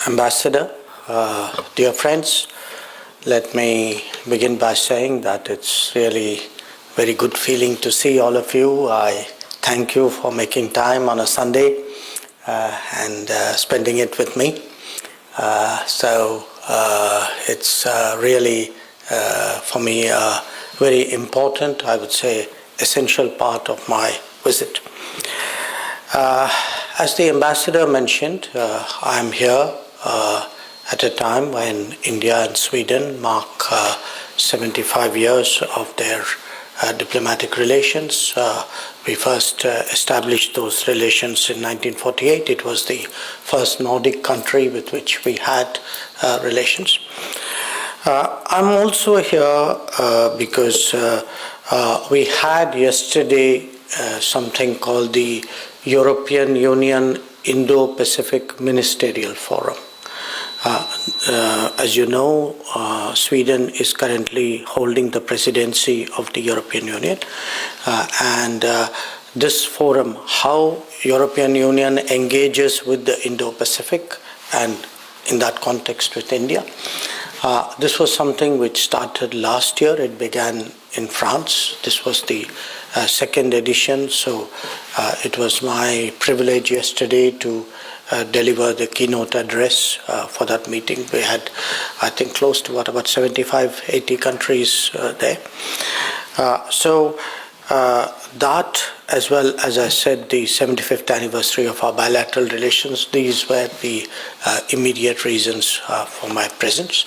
Ambassador, dear friends, let me begin by saying that it's really very good feeling to see all of you. I thank you for making time on a Sunday and spending it with me. It's really for me a very important, I would say, essential part of my visit. As the ambassador mentioned, I am here at a time when India and Sweden mark 75 years of their diplomatic relations. We first established those relations in 1948. It was the first Nordic country with which we had relations. I'm also here because we had yesterday something called the European Union Indo-Pacific Ministerial Forum. As you know, Sweden is currently holding the presidency of the European Union, and this forum, how European Union engages with the Indo-Pacific and in that context with India. This was something which started last year. It began in France. This was the second edition, so it was my privilege yesterday to deliver the keynote address for that meeting. We had, I think, close to about 75, 80 countries there. That, as well as I said, the 75th anniversary of our bilateral relations, these were the immediate reasons for my presence.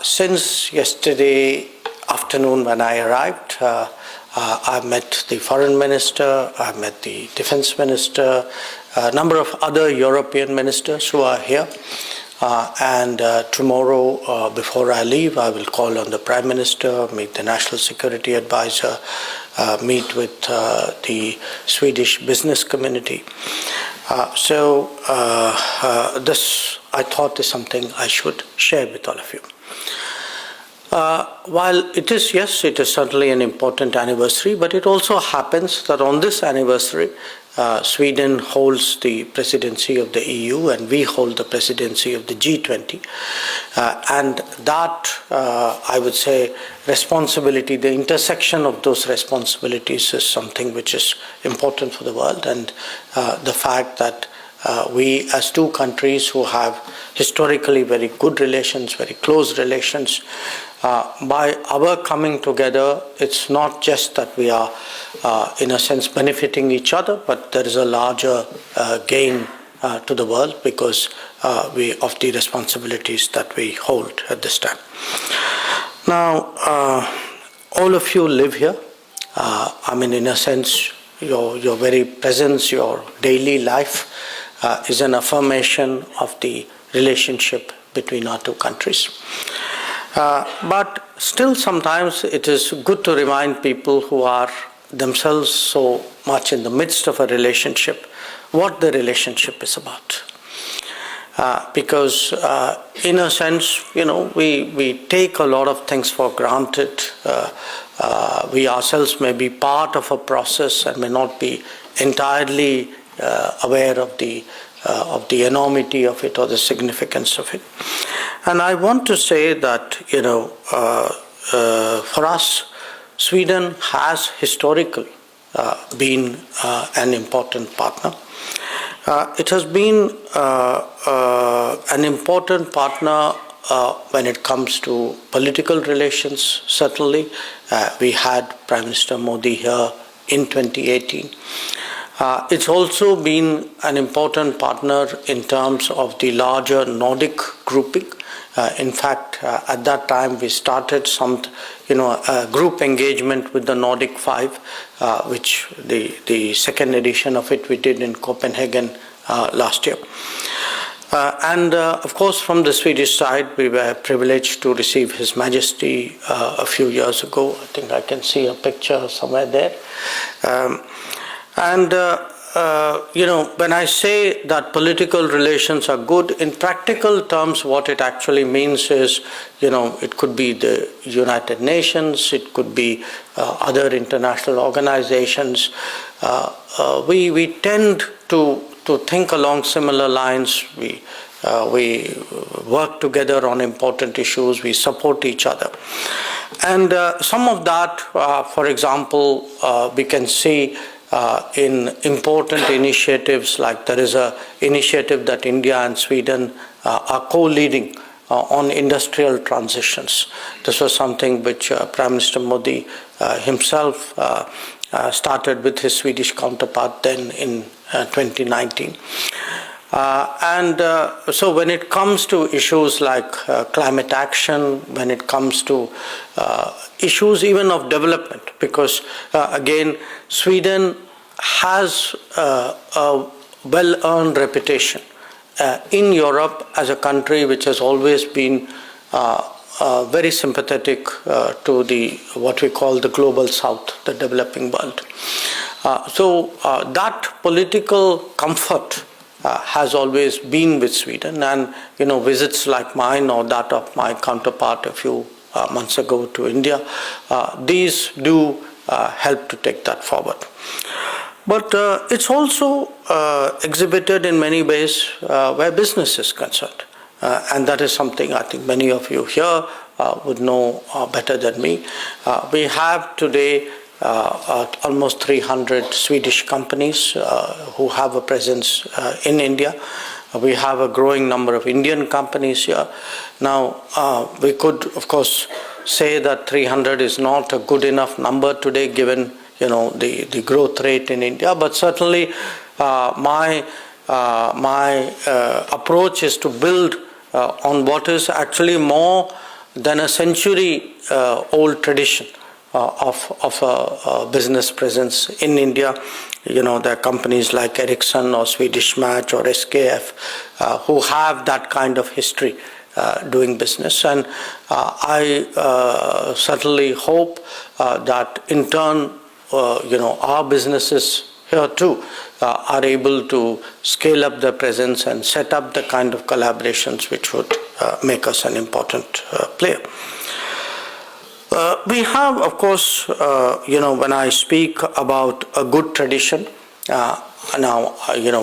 Since yesterday afternoon when I arrived, I met the foreign minister, I met the defense minister, a number of other European ministers who are here. And tomorrow, before I leave, I will call on the Prime Minister, meet the National Security Advisor, meet with the Swedish business community. This, I thought, is something I should share with all of you. While it is, yes, it is certainly an important anniversary, but it also happens that on this anniversary, Sweden holds the presidency of the EU and we hold the presidency of the G20. And that, I would say, responsibility, the intersection of those responsibilities is something which is important for the world. And the fact that we, as two countries who have historically very good relations, very close relations, by our coming together, it's not just that we are, in a sense, benefiting each other, but there is a larger gain to the world because of the responsibilities that we hold at this time. Now, all of you live here. I mean, in a sense, your very presence, your daily life is an affirmation of the relationship between our two countries. But still sometimes it is good to remind people who are themselves so much in the midst of a relationship what the relationship is about. Because in a sense, we take a lot of things for granted. We ourselves may be part of a process and may not be entirely aware of the enormity of it or the significance of it. And I want to say that, for us, Sweden has historically been an important partner. It has been an important partner when it comes to political relations, certainly. We had Prime Minister Modi here in 2018. It's also been an important partner in terms of the larger Nordic grouping. In fact, at that time we started some, group engagement with the Nordic Five, which the second edition of it we did in Copenhagen last year. And of course, from the Swedish side, we were privileged to receive His Majesty a few years ago. I think I can see a picture somewhere there. When I say that political relations are good, in practical terms, what it actually means is, it could be the United Nations, it could be other international organizations. We tend to think along similar lines. We we work together on important issues, we support each other. And some of that, for example, we can see in important initiatives, like there is an initiative that India and Sweden are co-leading on industrial transitions. This was something which Prime Minister Modi himself started with his Swedish counterpart then in 2019. So when it comes to issues like climate action, when it comes to issues even of development, because again, Sweden has a well-earned reputation in Europe as a country which has always been very sympathetic to what we call the global south, the developing world. So that political comfort has always been with Sweden, and visits like mine or that of my counterpart a few months ago to India, these do help to take that forward. But it's also exhibited in many ways where business is concerned. And that is something I think many of you here would know better than me. We have today almost 300 Swedish companies who have a presence in India. We have a growing number of Indian companies here. Now, we could, of course, say that 300 is not a good enough number today given the growth rate in India, but certainly my approach is to build on what is actually more than a century old tradition of a business presence in India. There are companies like Ericsson or Swedish Match or SKF who have that kind of history doing business, and I certainly hope that in turn our businesses here too are able to scale up their presence and set up the kind of collaborations which would make us an important player. We have, of course, when I speak about a good tradition, now,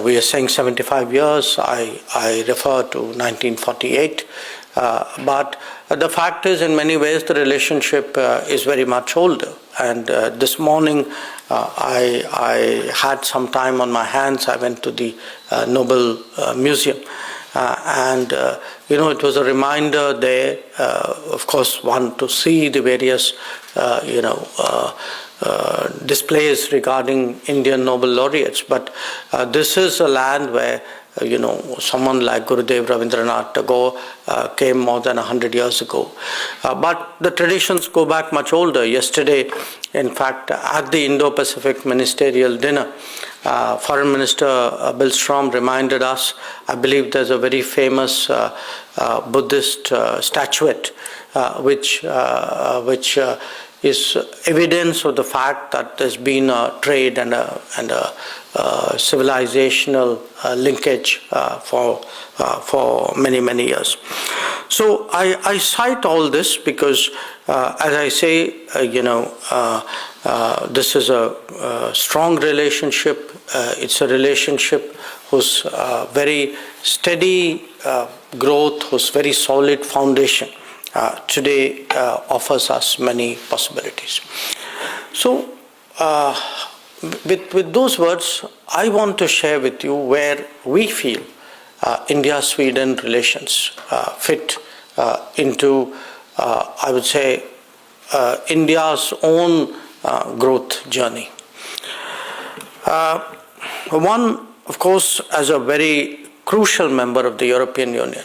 we are saying 75 years, I refer to 1948, but the fact is, in many ways, the relationship is very much older. And this morning, I had some time on my hands. I went to the Nobel Museum. It was a reminder there, of course, one, to see the various, displays regarding Indian Nobel laureates. But this is a land where, someone like Gurudev Rabindranath Tagore came more than 100 years ago. But the traditions go back much older. Yesterday, in fact, at the Indo-Pacific Ministerial Dinner, Foreign Minister Billstrom reminded us, I believe there's a very famous Buddhist statuette which is evidence of the fact that there's been a trade and a civilizational linkage for many, many years. So I cite all this because, as I say, this is a strong relationship. It's a relationship whose very steady growth, whose very solid foundation today offers us many possibilities. So, with those words, I want to share with you where we feel India-Sweden relations fit into, I would say, India's own growth journey. One, of course, as a very crucial member of the European Union,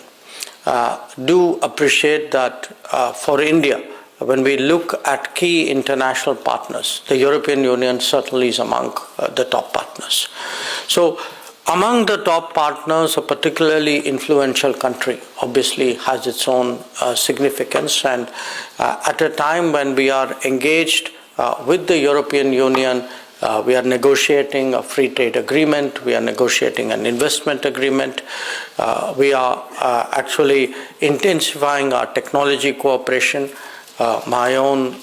do appreciate that for India, when we look at key international partners, the European Union certainly is among the top partners. So among the top partners, a particularly influential country obviously has its own significance, and at a time when we are engaged with the European Union, we are negotiating a free trade agreement, we are negotiating an investment agreement, we are actually intensifying our technology cooperation. my own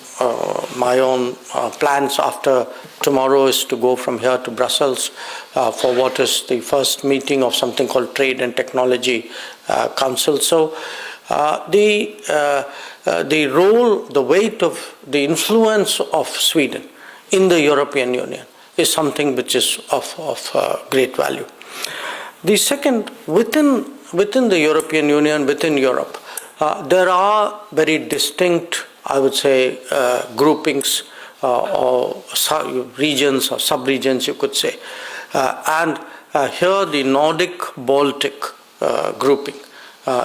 plans after tomorrow is to go from here to Brussels for what is the first meeting of something called Trade and Technology Council. So the role, the weight of the influence of Sweden in the European Union is something which is of great value. The second, within the European Union, within Europe, there are very distinct, I would say, groupings or regions or sub-regions, you could say. And here the Nordic-Baltic grouping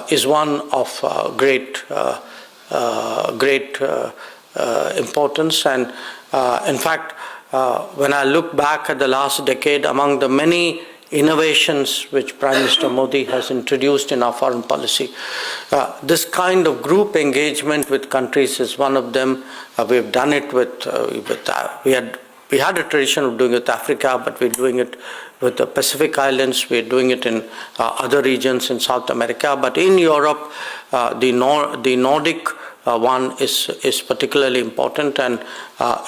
is one of great importance. And in fact, when I look back at the last decade, among the many innovations which Prime Minister Modi has introduced in our foreign policy, this kind of group engagement with countries is one of them. We've done it we had a tradition of doing it with Africa, but we're doing it with the Pacific Islands. We're doing it in other regions in South America. But in Europe, the Nordic one is particularly important, and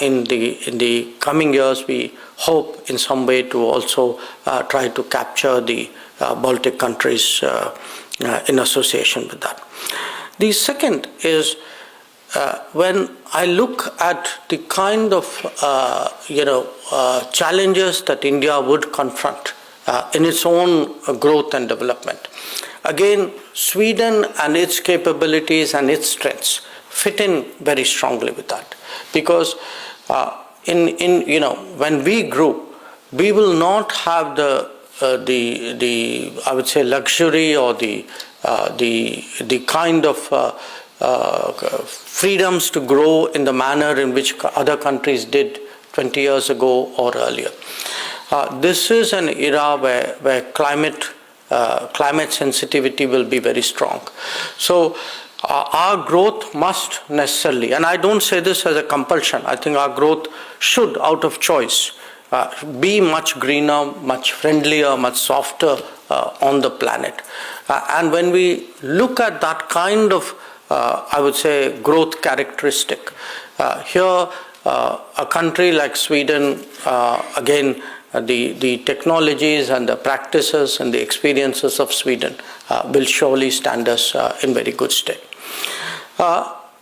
in the coming years we hope in some way to also try to capture the Baltic countries in association with that. The second is when I look at the kind of challenges that India would confront in its own growth and development. Again, Sweden and its capabilities and its strengths fit in very strongly with that, because when we grew, we will not have the I would say luxury or the kind of freedoms to grow in the manner in which other countries did 20 years ago or earlier. This is an era where climate sensitivity will be very strong. So our growth must necessarily, and I don't say this as a compulsion, I think our growth should, out of choice, be much greener, much friendlier, much softer on the planet. And when we look at that kind of, I would say, growth characteristic, here a country like Sweden, again, the technologies and the practices and the experiences of Sweden will surely stand us in very good stead.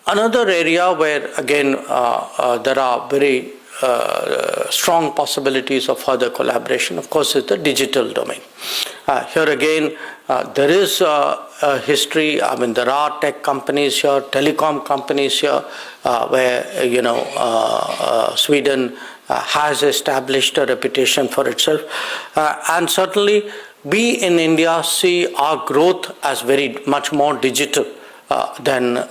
Another area where, again, there are very strong possibilities of further collaboration, of course, is the digital domain. Here again, there is a history. I mean, there are tech companies here, telecom companies here, where Sweden has established a reputation for itself, and certainly we in India see our growth as very much more digital than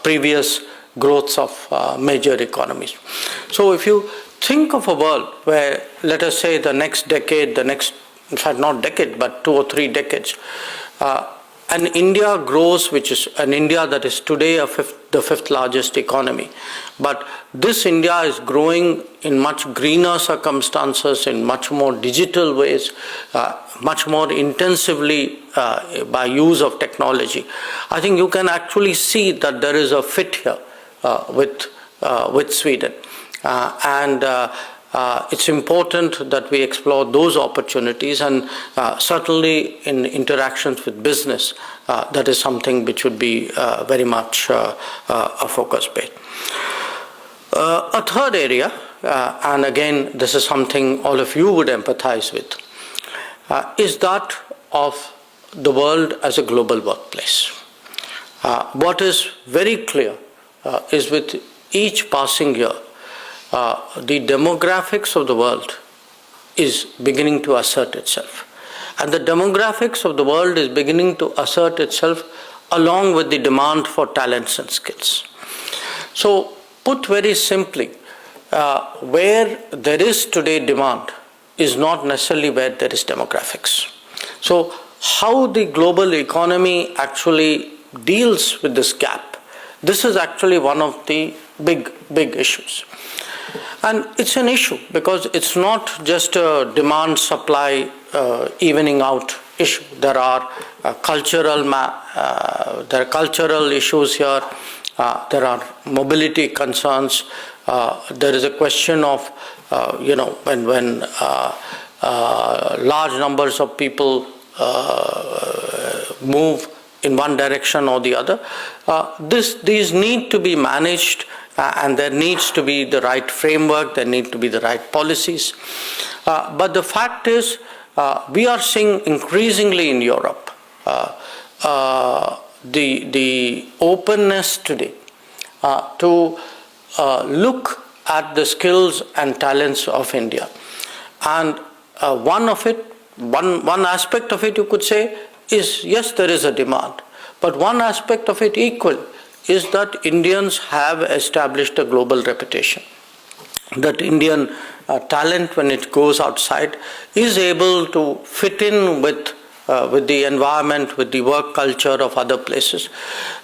previous growths of major economies. So if you think of a world where, let us say, the next decade, in fact not decade, but 2 or 3 decades, and India grows, which is an India that is today the fifth largest economy. But this India is growing in much greener circumstances, in much more digital ways, much more intensively by use of technology. I think you can actually see that there is a fit here with Sweden. It's important that we explore those opportunities, and certainly in interactions with business, that is something which would be very much a focus base. A third area, and again this is something all of you would empathize with, is that of the world as a global workplace. What is very clear is with each passing year, the demographics of the world is beginning to assert itself. And the demographics of the world is beginning to assert itself along with the demand for talents and skills. So, put very simply, where there is today demand is not necessarily where there is demographics. So, how the global economy actually deals with this gap, this is actually one of the big issues. And it's an issue because it's not just a demand-supply evening out issue. There are cultural issues here. there are mobility concerns. There is a question of, when large numbers of people move in one direction or the other. These need to be managed, and there needs to be the right framework, there need to be the right policies. But the fact is, we are seeing increasingly in Europe the openness today to look at the skills and talents of India. And one aspect of it, you could say, is yes, there is a demand. But one aspect of it equal is that Indians have established a global reputation. That Indian talent, when it goes outside, is able to fit in with the environment, with the work culture of other places.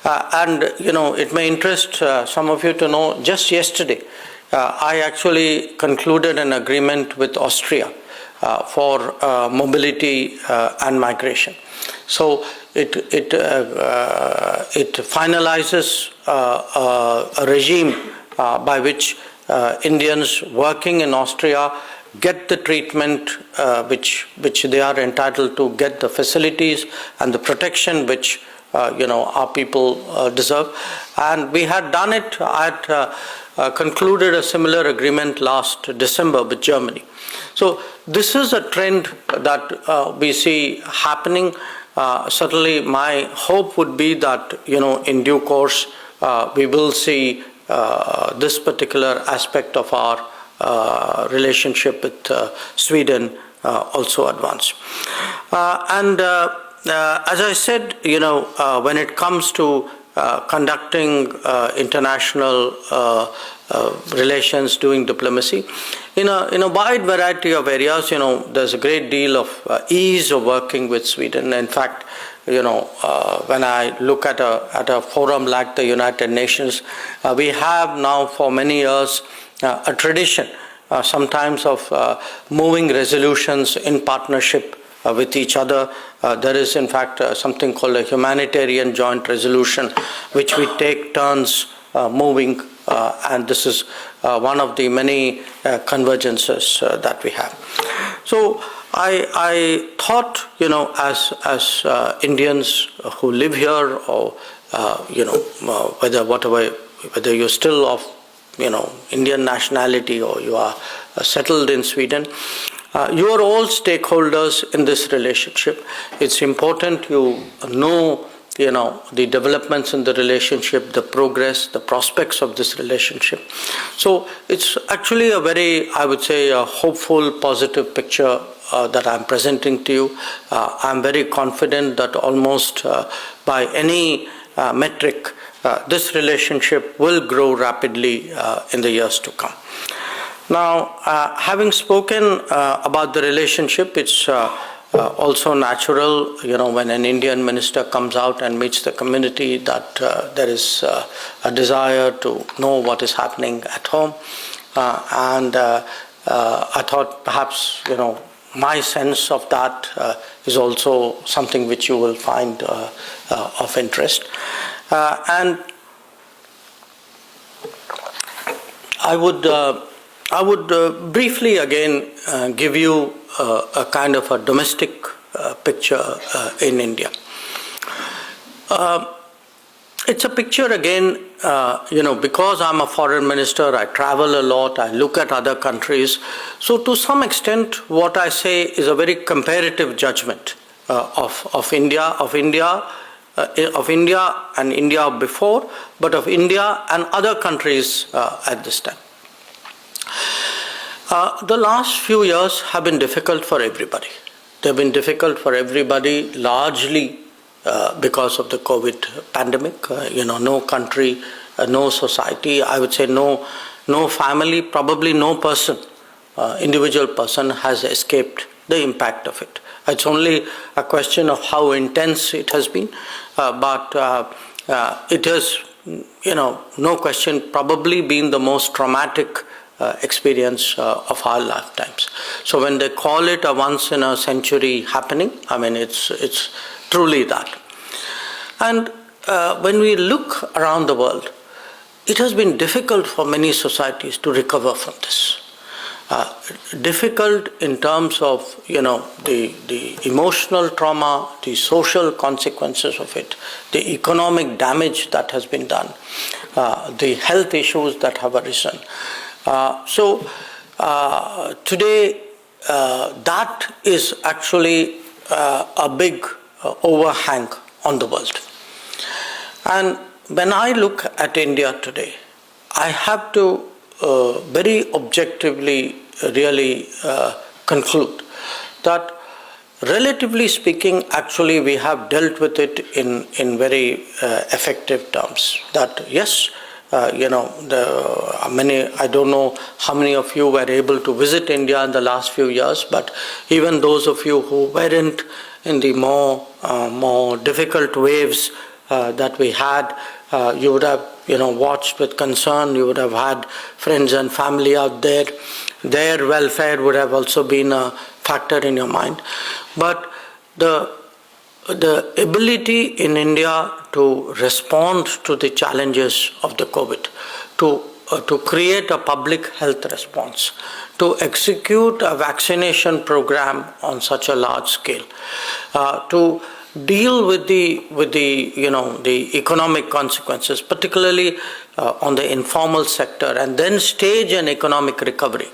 And it may interest some of you to know, just yesterday, I actually concluded an agreement with Austria for mobility and migration. So it finalizes a regime by which Indians working in Austria get the treatment which they are entitled to, get the facilities and the protection which our people deserve. And we had done it. I had concluded a similar agreement last December with Germany. So this is a trend that we see happening. Certainly my hope would be that in due course we will see this particular aspect of our relationship with Sweden also advance. And as I said, when it comes to conducting international relations, doing diplomacy, in a wide variety of areas, there's a great deal of ease of working with Sweden. In fact, when I look at a forum like the United Nations, we have now for many years a tradition sometimes of moving resolutions in partnership with each other. There is in fact something called a humanitarian joint resolution, which we take turns moving, and this is one of the many convergences that we have. So I thought, as Indians who live here, or whether you're still of Indian nationality or you are settled in Sweden, you are all stakeholders in this relationship. It's important you know the developments in the relationship, the progress, the prospects of this relationship. So it's actually a very, I would say, a hopeful, positive picture that I'm presenting to you. I'm very confident that almost by any metric, this relationship will grow rapidly in the years to come. Now, having spoken about the relationship, it's also natural, when an Indian minister comes out and meets the community, that there is a desire to know what is happening at home. And I thought perhaps, my sense of that is also something which you will find of interest. And I would briefly again give you a kind of a domestic picture in India. It's a picture again, because I'm a foreign minister, I travel a lot, I look at other countries. So to some extent, what I say is a very comparative judgment of India and India before, but of India and other countries at this time. The last few years have been difficult for everybody. They've been difficult for everybody largely because of the COVID pandemic. No country, no society, I would say no family, probably no person, individual person has escaped the impact of it. It's only a question of how intense it has been, but it has, no question, probably been the most traumatic experience of our lifetimes. So when they call it a once-in-a-century happening, I mean, it's truly that. And when we look around the world, it has been difficult for many societies to recover from this. Difficult in terms of, the emotional trauma, the social consequences of it, the economic damage that has been done, the health issues that have arisen. So today, that is actually a big overhang on the world. And when I look at India today, I have to very objectively really conclude that, relatively speaking, actually we have dealt with it in very effective terms. That yes, I don't know how many of you were able to visit India in the last few years, but even those of you who weren't in the more difficult waves that we had, you would have watched with concern. You would have had friends and family out there. Their welfare would have also been a factor in your mind. But the ability in India to respond to the challenges of the COVID, to create a public health response, to execute a vaccination program on such a large scale, to deal with the economic consequences, particularly on the informal sector, and then stage an economic recovery.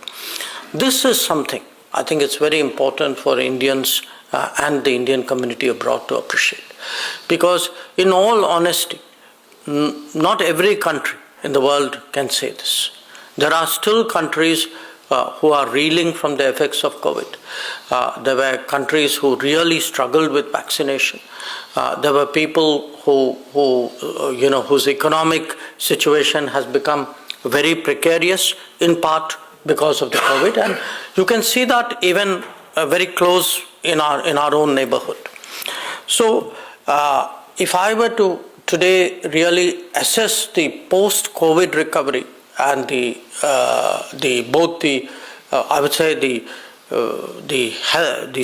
This is something I think it's very important for Indians and the Indian community abroad to appreciate, because in all honesty, not every country in the world can say this. There are still countries who are reeling from the effects of COVID. There were countries who really struggled with vaccination. There were people whose economic situation has become very precarious, in part because of the COVID, and you can see that even very close in our own neighborhood. So, if I were to today really assess the post-COVID recovery and the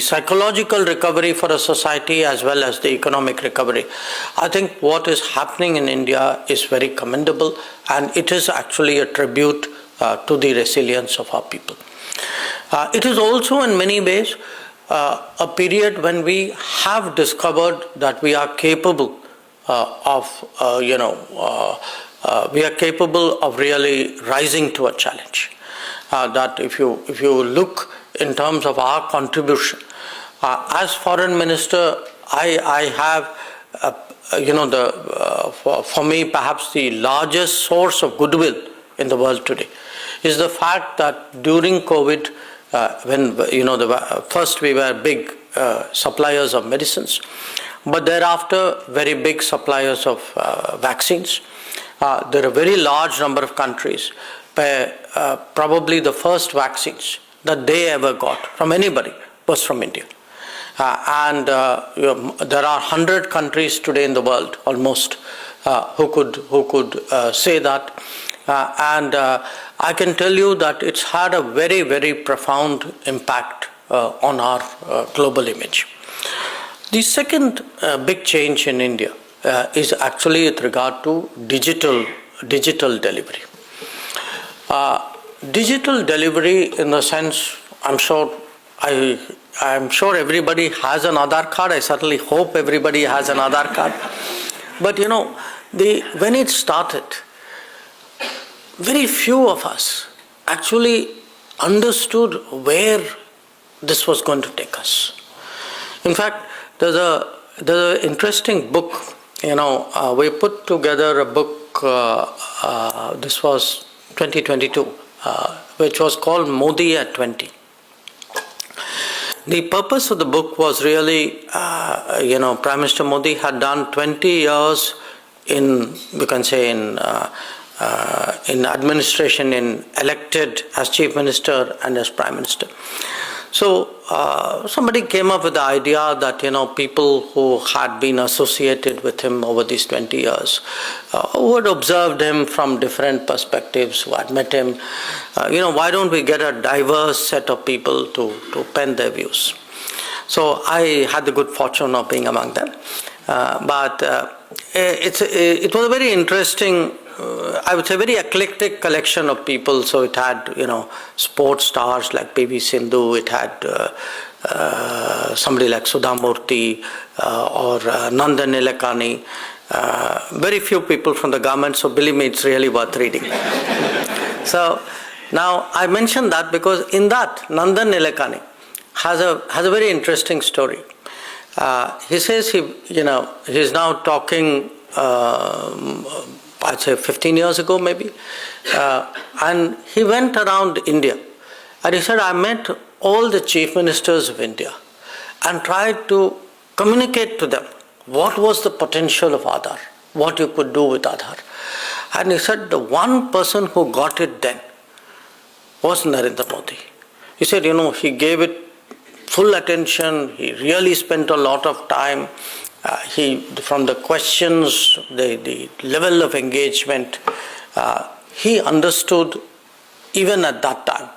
psychological recovery for a society as well as the economic recovery, I think what is happening in India is very commendable, and it is actually a tribute to the resilience of our people. It is also in many ways a period when we have discovered that we are capable of really rising to a challenge. That if you look in terms of our contribution, as foreign minister, I have for me perhaps the largest source of goodwill in the world today is the fact that during COVID, when first we were big suppliers of medicines, but thereafter very big suppliers of vaccines. There are a very large number of countries where probably the first vaccines that they ever got from anybody was from India. And there are 100 countries today in the world almost who could say that. And I can tell you that it's had a very, very profound impact on our global image. The second big change in India is actually with regard to digital delivery. Digital delivery, in the sense, I'm sure everybody has an Aadhaar card. I certainly hope everybody has an Aadhaar card. But when it started, very few of us actually understood where this was going to take us. In fact, there's an interesting book. We put together a book. This was 2022, which was called Modi at 20. The purpose of the book was really, Prime Minister Modi had done 20 years in administration, elected as Chief Minister and as Prime Minister. So somebody came up with the idea that people who had been associated with him over these 20 years, who had observed him from different perspectives, who had met him, why don't we get a diverse set of people to pen their views? So I had the good fortune of being among them. But it was a very interesting I would say, very eclectic collection of people. So it had, sports stars like PV Sindhu. It had somebody like Sudha Murthy or Nandan Nilekani. Very few people from the government. So believe me, it's really worth reading. So now I mention that because in that Nandan Nilekani has a very interesting story. He says he's now talking. I'd say 15 years ago maybe, and he went around India and he said, I met all the chief ministers of India and tried to communicate to them what was the potential of Aadhaar, what you could do with Aadhaar. And he said the one person who got it then was Narendra Modi. He said, he gave it full attention, he really spent a lot of time. From the questions, the level of engagement, he understood even at that time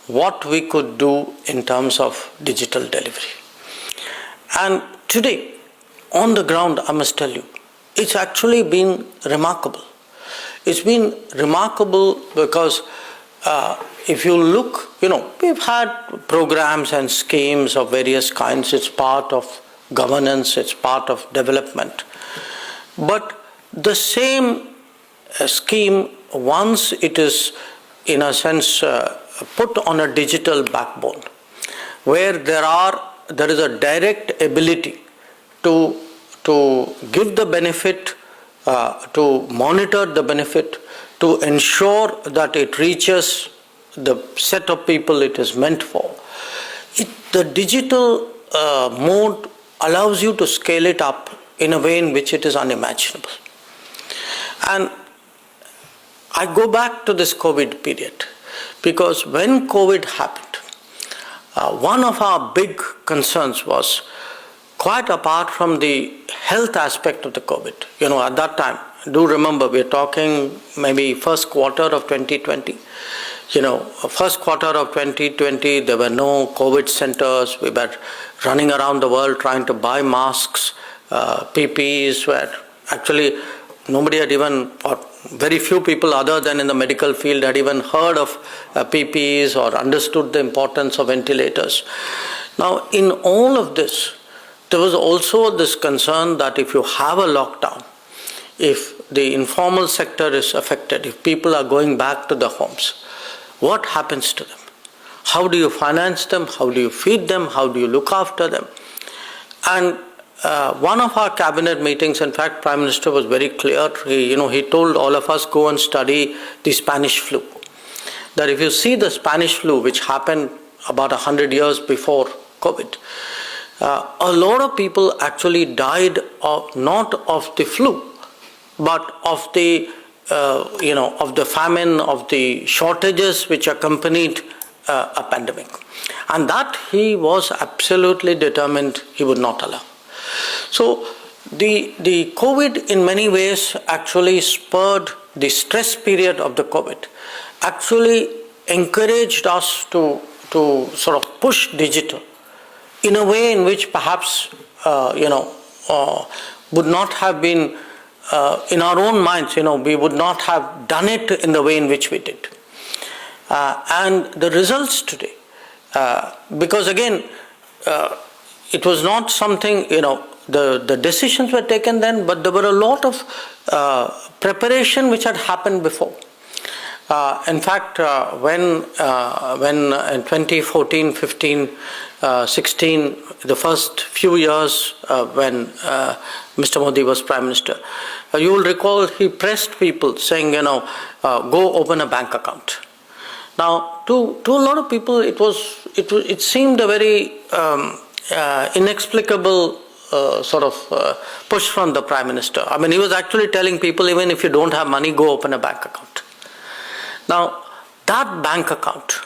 what we could do in terms of digital delivery. And today, on the ground, I must tell you, it's actually been remarkable. It's been remarkable because if you look, we've had programs and schemes of various kinds. It's part of governance, it's part of development. But the same scheme, once it is in a sense put on a digital backbone, where there is a direct ability to give the benefit, to monitor the benefit, to ensure that it reaches the set of people it is meant for. The digital mode allows you to scale it up in a way in which it is unimaginable. And I go back to this COVID period because when COVID happened, one of our big concerns was, quite apart from the health aspect of the COVID, at that time, do remember we're talking maybe first quarter of 2020. First quarter of 2020, there were no COVID centers. We were running around the world trying to buy masks, PPEs, where actually nobody had even, or very few people other than in the medical field had even heard of PPEs or understood the importance of ventilators. Now, in all of this, there was also this concern that if you have a lockdown, if the informal sector is affected, if people are going back to the homes, what happens to them? How do you finance them? How do you feed them? How do you look after them? And one of our cabinet meetings, in fact, Prime Minister was very clear. He told all of us, go and study the Spanish flu. That if you see the Spanish flu, which happened about 100 years before COVID, a lot of people actually died not of the flu, but of the famine, of the shortages which accompanied a pandemic. And that he was absolutely determined he would not allow. So the COVID in many ways actually spurred the stress period of the COVID, actually encouraged us to sort of push digital in a way in which perhaps would not have been in our own minds, we would not have done it in the way in which we did. And the results today, because again, it was not something, the decisions were taken then, but there were a lot of preparation which had happened before. In fact, when in 2014, 15, 16, the first few years when Mr. Modi was Prime Minister, you will recall he pressed people saying, go open a bank account. Now, to a lot of people, it seemed a very inexplicable sort of push from the Prime Minister. I mean, he was actually telling people, even if you don't have money, go open a bank account. Now, that bank account,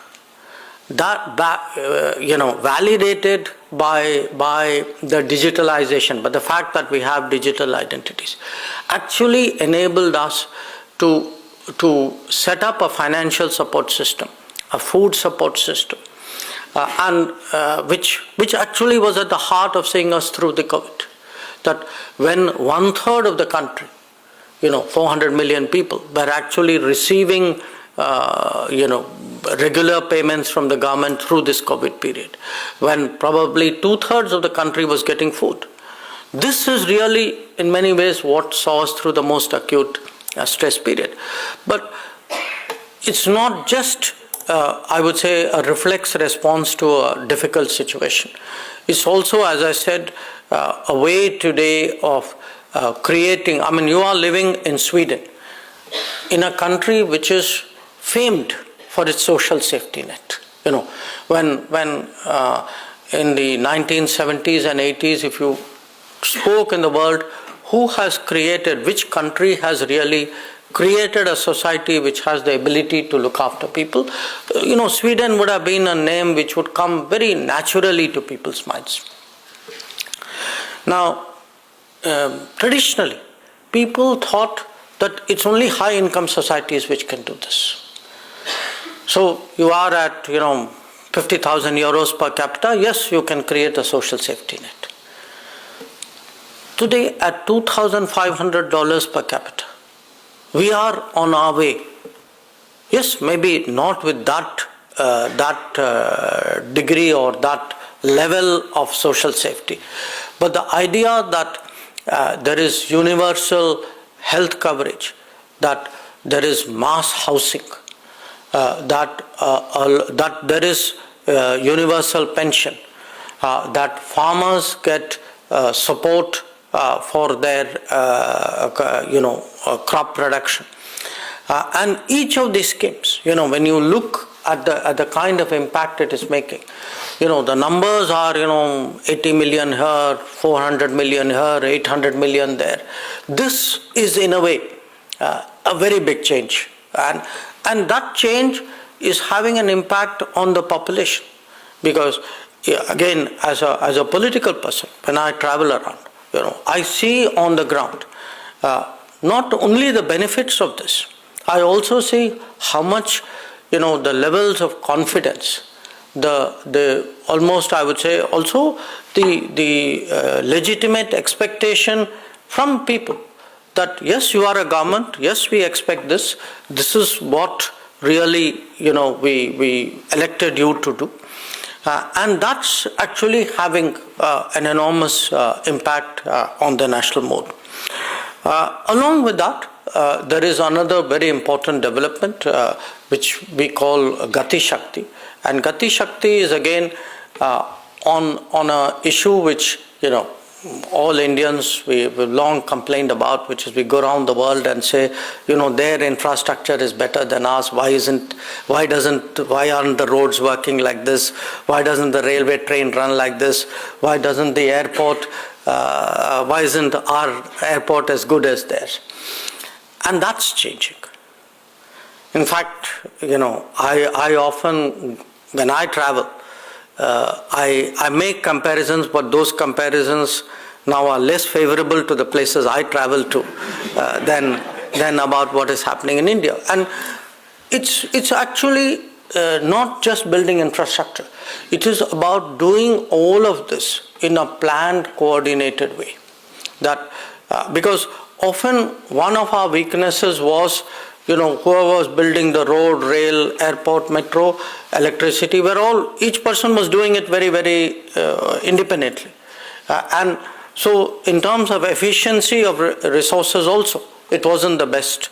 validated by the digitalization, but the fact that we have digital identities, actually enabled us to set up a financial support system, a food support system, and which actually was at the heart of seeing us through the COVID. That when 1/3 of the country 400 million people were actually receiving, regular payments from the government through this COVID period, when probably 2/3 of the country was getting food. This is really, in many ways, what saw us through the most acute stress period. But it's not just, I would say, a reflex response to a difficult situation. It's also, as I said, a way today of creating. I mean, you are living in Sweden, in a country which is famed for its social safety net. When in the 1970s and 80s, if you spoke in the world, which country has really created a society which has the ability to look after people, Sweden would have been a name which would come very naturally to people's minds. Now, traditionally, people thought that it's only high-income societies which can do this. So you are at, 50,000 euros per capita, yes, you can create a social safety net. Today, at $2,500 per capita, we are on our way. Yes, maybe not with that degree or that level of social safety, but the idea that there is universal health coverage, that there is mass housing, that there is universal pension, that farmers get support for their crop production, and each of these schemes, when you look at the kind of impact it is making, the numbers are 80 million here, 400 million here, 800 million there. This is in a way a very big change, and that change is having an impact on the population, because again, as a political person, when I travel around, I see on the ground not only the benefits of this, I also see how much, the levels of confidence, the almost, I would say, also the legitimate expectation from people that yes, you are a government, yes, we expect this is what really, we elected you to do. And that's actually having an enormous impact on the national mood. Along with that, there is another very important development which we call Gati Shakti. And Gati Shakti is again on an issue which, all Indians, we've long complained about, which is we go around the world and say, their infrastructure is better than ours. Why aren't the roads working like this? Why doesn't the railway train run like this? Why doesn't the airport, why isn't our airport as good as theirs? And that's changing. In fact, I often, when I travel, I make comparisons, but those comparisons now are less favorable to the places I travel to than about what is happening in India. And it's actually not just building infrastructure. It is about doing all of this in a planned, coordinated way. That because often one of our weaknesses was, whoever was building the road, rail, airport, metro, electricity, each person was doing it very, very independently. And so in terms of efficiency of resources also, it wasn't the best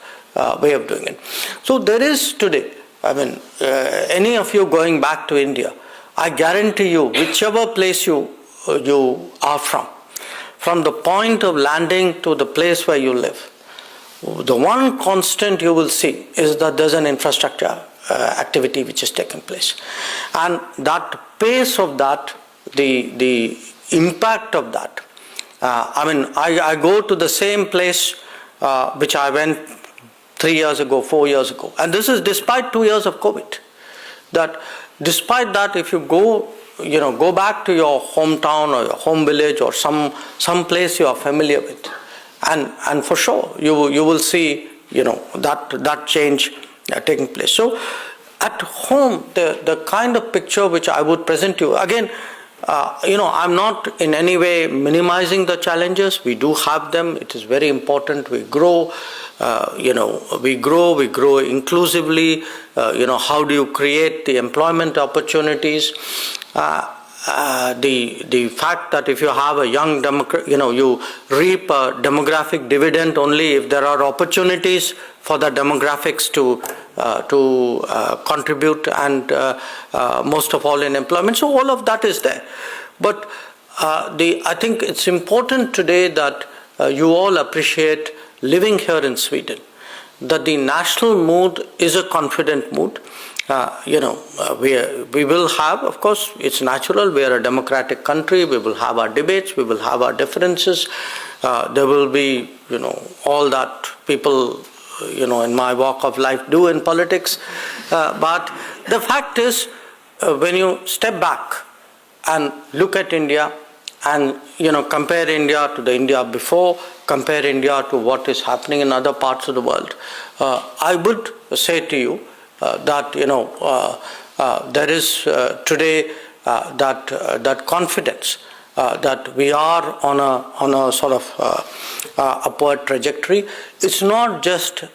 way of doing it. So there is today, any of you going back to India, I guarantee you, whichever place you are from the point of landing to the place where you live, the one constant you will see is that there's an infrastructure activity which is taking place. And that pace of that, the impact of that, I go to the same place which I went 3 years ago, 4 years ago. And this is despite 2 years of COVID. That despite that, if you go back to your hometown or your home village or some place you are familiar with, and for sure you will see that change taking place. So at home, the kind of picture which I would present to you, again, I'm not in any way minimizing the challenges. We do have them. It is very important. We grow. We grow inclusively. How do you create the employment opportunities? The fact that if you have a young you reap a demographic dividend only if there are opportunities for the demographics to contribute, and most of all in employment. So all of that is there. But I think it's important today that you all appreciate living here in Sweden, that the national mood is a confident mood. We will have, of course, it's natural, we are a democratic country, we will have our debates, we will have our differences. There will be, all that people, in my walk of life do in politics. But the fact is, when you step back and look at India and, compare India to the India before, compare India to what is happening in other parts of the world, I would say to you, that there is today that confidence that we are on a sort of upward trajectory. It's not just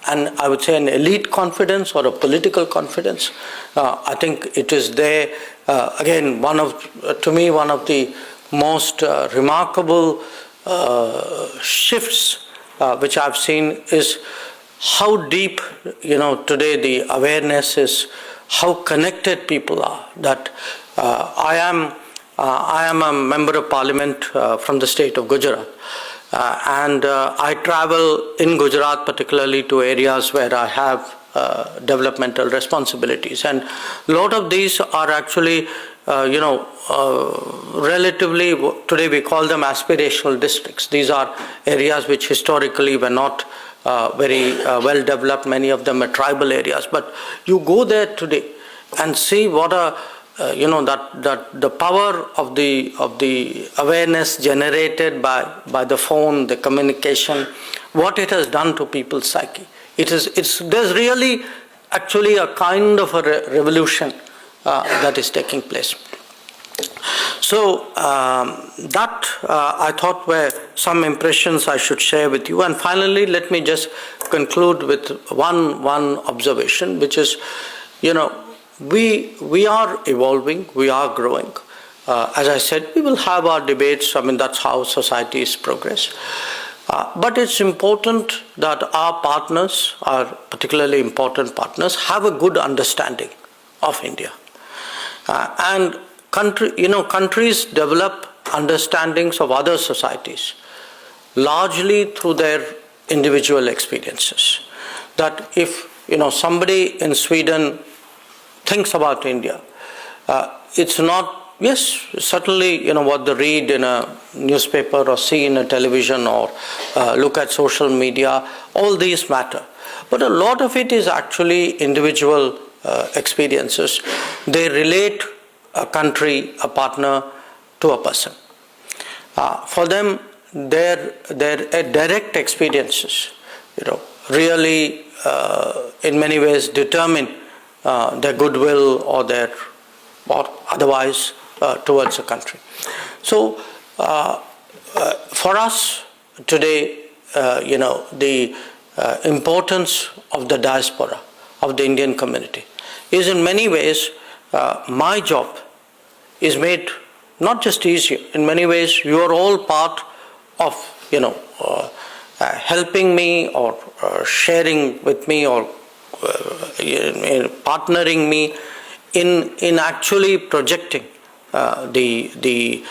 I would say an elite confidence or a political confidence. I think it is there. Again, to me one of the most remarkable shifts which I've seen is how deep, today the awareness is, how connected people are. That I am a member of parliament from the state of Gujarat, and I travel in Gujarat particularly to areas where I have developmental responsibilities, and a lot of these are actually relatively, today we call them aspirational districts. These are areas which historically were not very well developed. Many of them are tribal areas, but you go there today and see what that the power of the awareness generated by the phone, the communication, what it has done to people's psyche. There's really actually a kind of a revolution that is taking place. So that I thought were some impressions I should share with you. And finally, let me just conclude with one observation, which is, we are evolving, we are growing. As I said, we will have our debates. That's how societies progress. But it's important that our partners, our particularly important partners, have a good understanding of India. And countries develop understandings of other societies largely through their individual experiences. That if somebody in Sweden thinks about India, it's not, yes, certainly what they read in a newspaper or see in a television or look at social media, all these matter. But a lot of it is actually individual experiences. They relate a country, a partner, to a person. For them, their direct experiences, really in many ways determine their goodwill or otherwise towards a country. So for us today, the importance of the diaspora, of the Indian community, is in many ways my job is made not just easier. In many ways, you are all part of, helping me or sharing with me or partnering me in actually projecting the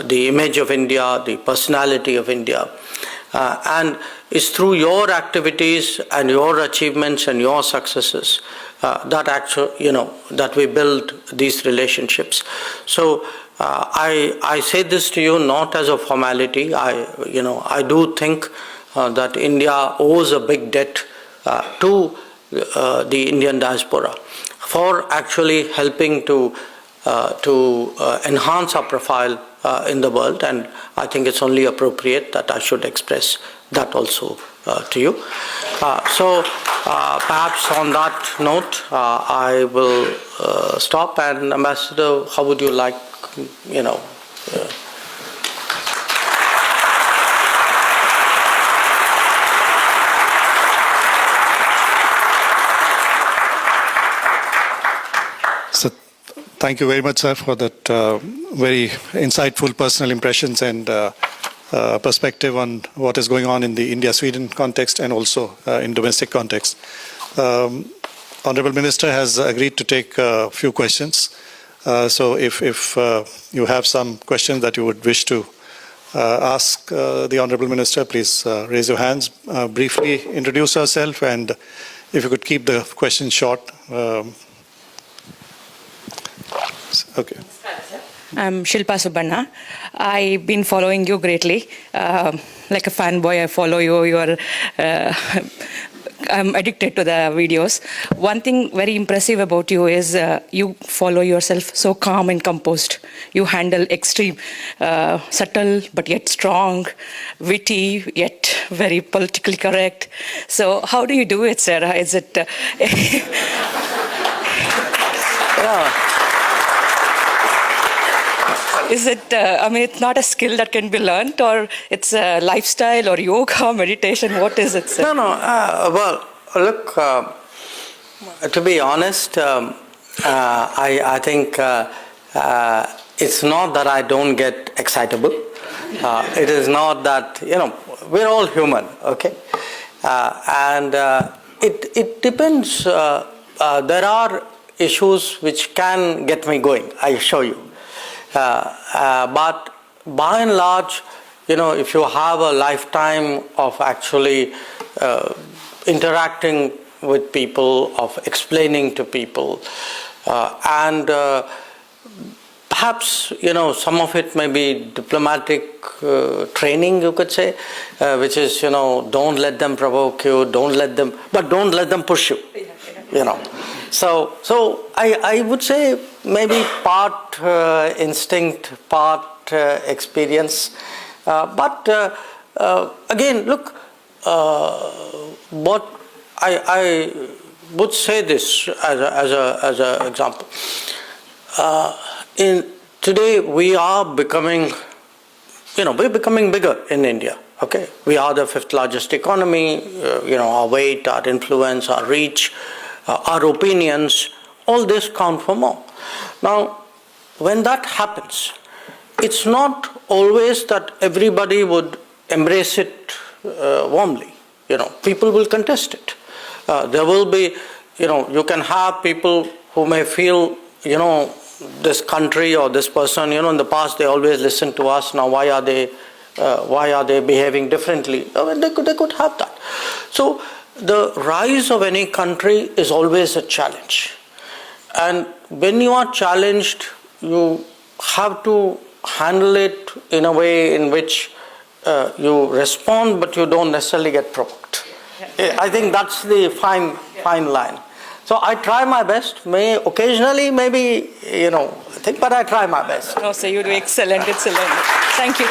image of India, the personality of India. And it's through your activities and your achievements and your successes that we build these relationships. So I say this to you not as a formality. I do think that India owes a big debt to the Indian diaspora for actually helping to enhance our profile in the world, and I think it's only appropriate that I should express that also to you. So perhaps on that note, I will stop. And Ambassador, how would you like you know. So, thank you very much, sir, for that very insightful personal impressions and perspective on what is going on in the India-Sweden context and also in domestic context. Honorable Minister has agreed to take a few questions. So if you have some questions that you would wish to ask the Honorable Minister, please raise your hands, briefly introduce yourself, and if you could keep the questions short. Okay. I'm Shilpa Subanna. I've been following you greatly. Like a fanboy, I follow you. I'm addicted to the videos. One thing very impressive about you is you follow yourself so calm and composed. You handle extreme, subtle but yet strong, witty yet very politically correct. So how do you do it, sir? Is it... Yeah. Is it, I mean, it's not a skill that can be learned, or it's a lifestyle or yoga, meditation? What is it, sir? No. Well, look, to be honest, I think it's not that I don't get excitable. It is not that, we're all human, okay? And it depends. There are issues which can get me going, I assure you. But by and large, if you have a lifetime of actually interacting with people, of explaining to people, and perhaps, some of it may be diplomatic training, you could say, which is, don't let them provoke you, but don't let them push you, So I would say maybe part instinct, part experience. But again, look, what I would say this as an example. Today we are becoming, we're becoming bigger in India. Okay, we are the 5th largest economy. Our weight, our influence, our reach. Our opinions, all this count for more. Now, when that happens, it's not always that everybody would embrace it warmly. People will contest it. There will be, you can have people who may feel, this country or this person, in the past they always listened to us. Now, why are they behaving differently? They could have that. So, the rise of any country is always a challenge. And when you are challenged, you have to handle it in a way in which you respond, but you don't necessarily get provoked. I think that's the fine line. So I try my best. Occasionally, maybe, but I try my best. No, sir, you do excellent. Thank you.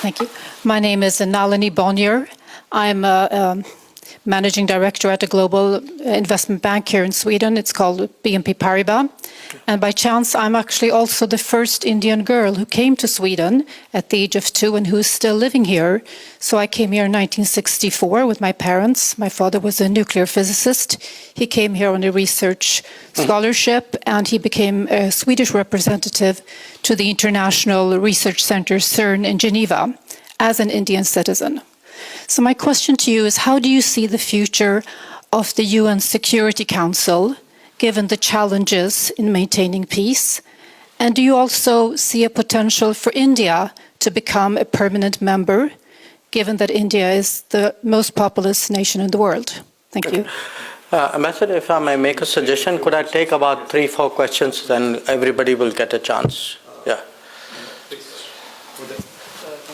Thank you. My name is Nalini Bonnier. I'm a managing director at a global investment bank here in Sweden. It's called BNP Paribas. And by chance, I'm actually also the first Indian girl who came to Sweden at the age of 2 and who's still living here. So I came here in 1964 with my parents. My father was a nuclear physicist. He came here on a research scholarship, and he became a Swedish representative to the International Research Center CERN in Geneva as an Indian citizen. So my question to you is, how do you see the future of the UN Security Council, given the challenges in maintaining peace? And do you also see a potential for India to become a permanent member, given that India is the most populous nation in the world? Thank you. Ambassador, if I may make a suggestion, could I take about 3-4 questions, then everybody will get a chance. Yeah.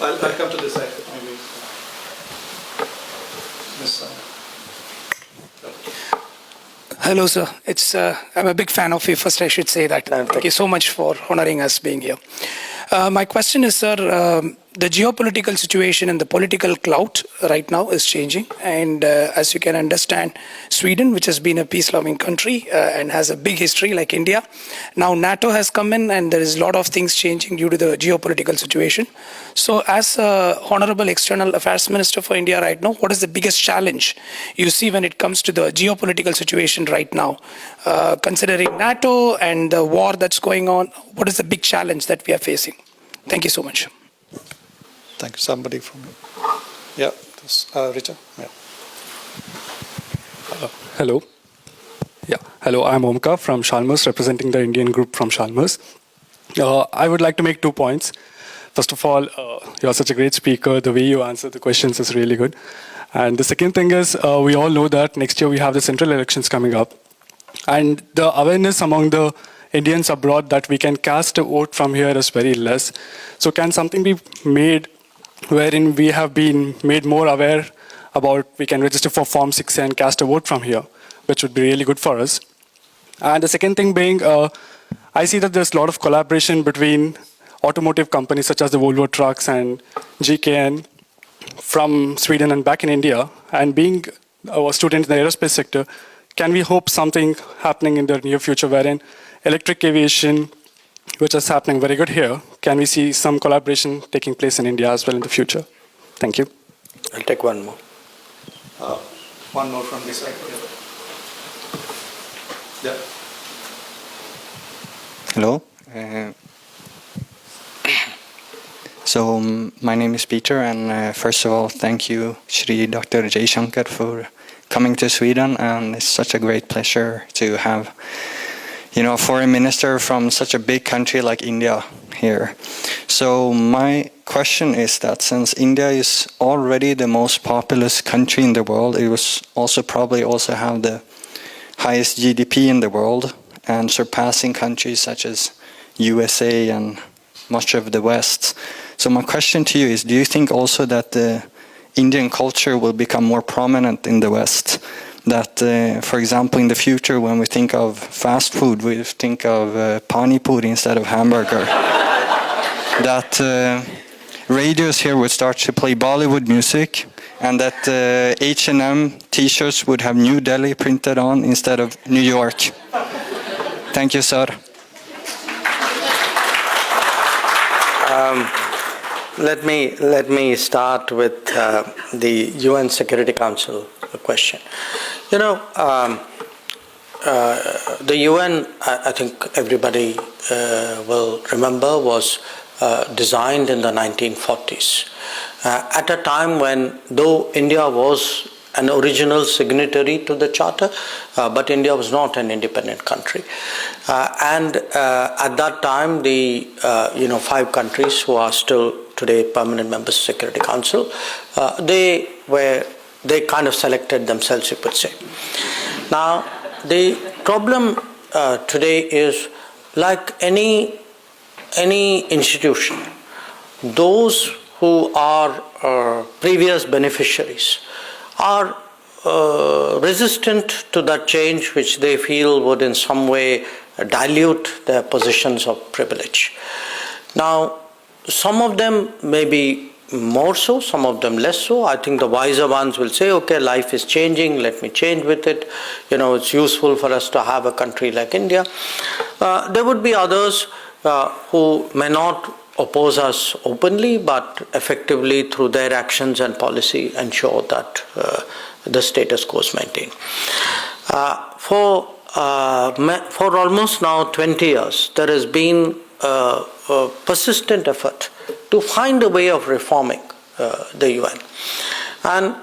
I'll come to this side. Hello, sir. I'm a big fan of you. First, I should say that. Thank you so much for honoring us being here. My question is, sir, the geopolitical situation and the political clout right now is changing. And as you can understand, Sweden, which has been a peace-loving country and has a big history like India, now NATO has come in and there is a lot of things changing due to the geopolitical situation. So as Honorable External Affairs Minister for India right now, what is the biggest challenge you see when it comes to the geopolitical situation right now? Considering NATO and the war that's going on, what is the big challenge that we are facing? Thank you so much. Thank you. Somebody from yeah, Richard. Yeah. Hello. Yeah. Hello. I'm Omkar from Chalmers, representing the Indian group from Chalmers. I would like to make 2 points. First of all, you're such a great speaker. The way you answer the questions is really good. And the second thing is, we all know that next year we have the central elections coming up. And the awareness among the Indians abroad that we can cast a vote from here is very less. So can something be made wherein we have been made more aware about we can register for Form 6 and cast a vote from here, which would be really good for us. And the second thing being, I see that there's a lot of collaboration between automotive companies such as the Volvo Trucks and GKN from Sweden and back in India. And being a student in the aerospace sector, can we hope something happening in the near future wherein electric aviation, which is happening very good here, can we see some collaboration taking place in India as well in the future? Thank you. I'll take one more. One more from this side. Yeah. Hello. So my name is Peter, and first of all, thank you, Shri Dr. Jaishankar, for coming to Sweden, and it's such a great pleasure to have a foreign minister from such a big country like India here. So my question is that since India is already the most populous country in the world, it was also probably also have the highest GDP in the world and surpassing countries such as USA and much of the West. So my question to you is, do you think also that the Indian culture will become more prominent in the West? That, for example, in the future, when we think of fast food, we think of pani puri instead of hamburger. That radios here would start to play Bollywood music, and that H&M T-shirts would have New Delhi printed on instead of New York. Thank you, sir. Let me start with the UN Security Council question. The UN, I think everybody will remember, was designed in the 1940s at a time when, though India was an original signatory to the Charter, but India was not an independent country. And at that time, the 5 countries who are still today permanent members of the Security Council, they kind of selected themselves, you could say. Now, the problem today is, like any institution, those who are previous beneficiaries are resistant to that change, which they feel would in some way dilute their positions of privilege. Now, some of them may be more so, some of them less so. I think the wiser ones will say, okay, life is changing, let me change with it. It's useful for us to have a country like India. There would be others who may not oppose us openly, but effectively through their actions and policy ensure that the status quo is maintained. For almost now 20 years, there has been a persistent effort to find a way of reforming the UN. And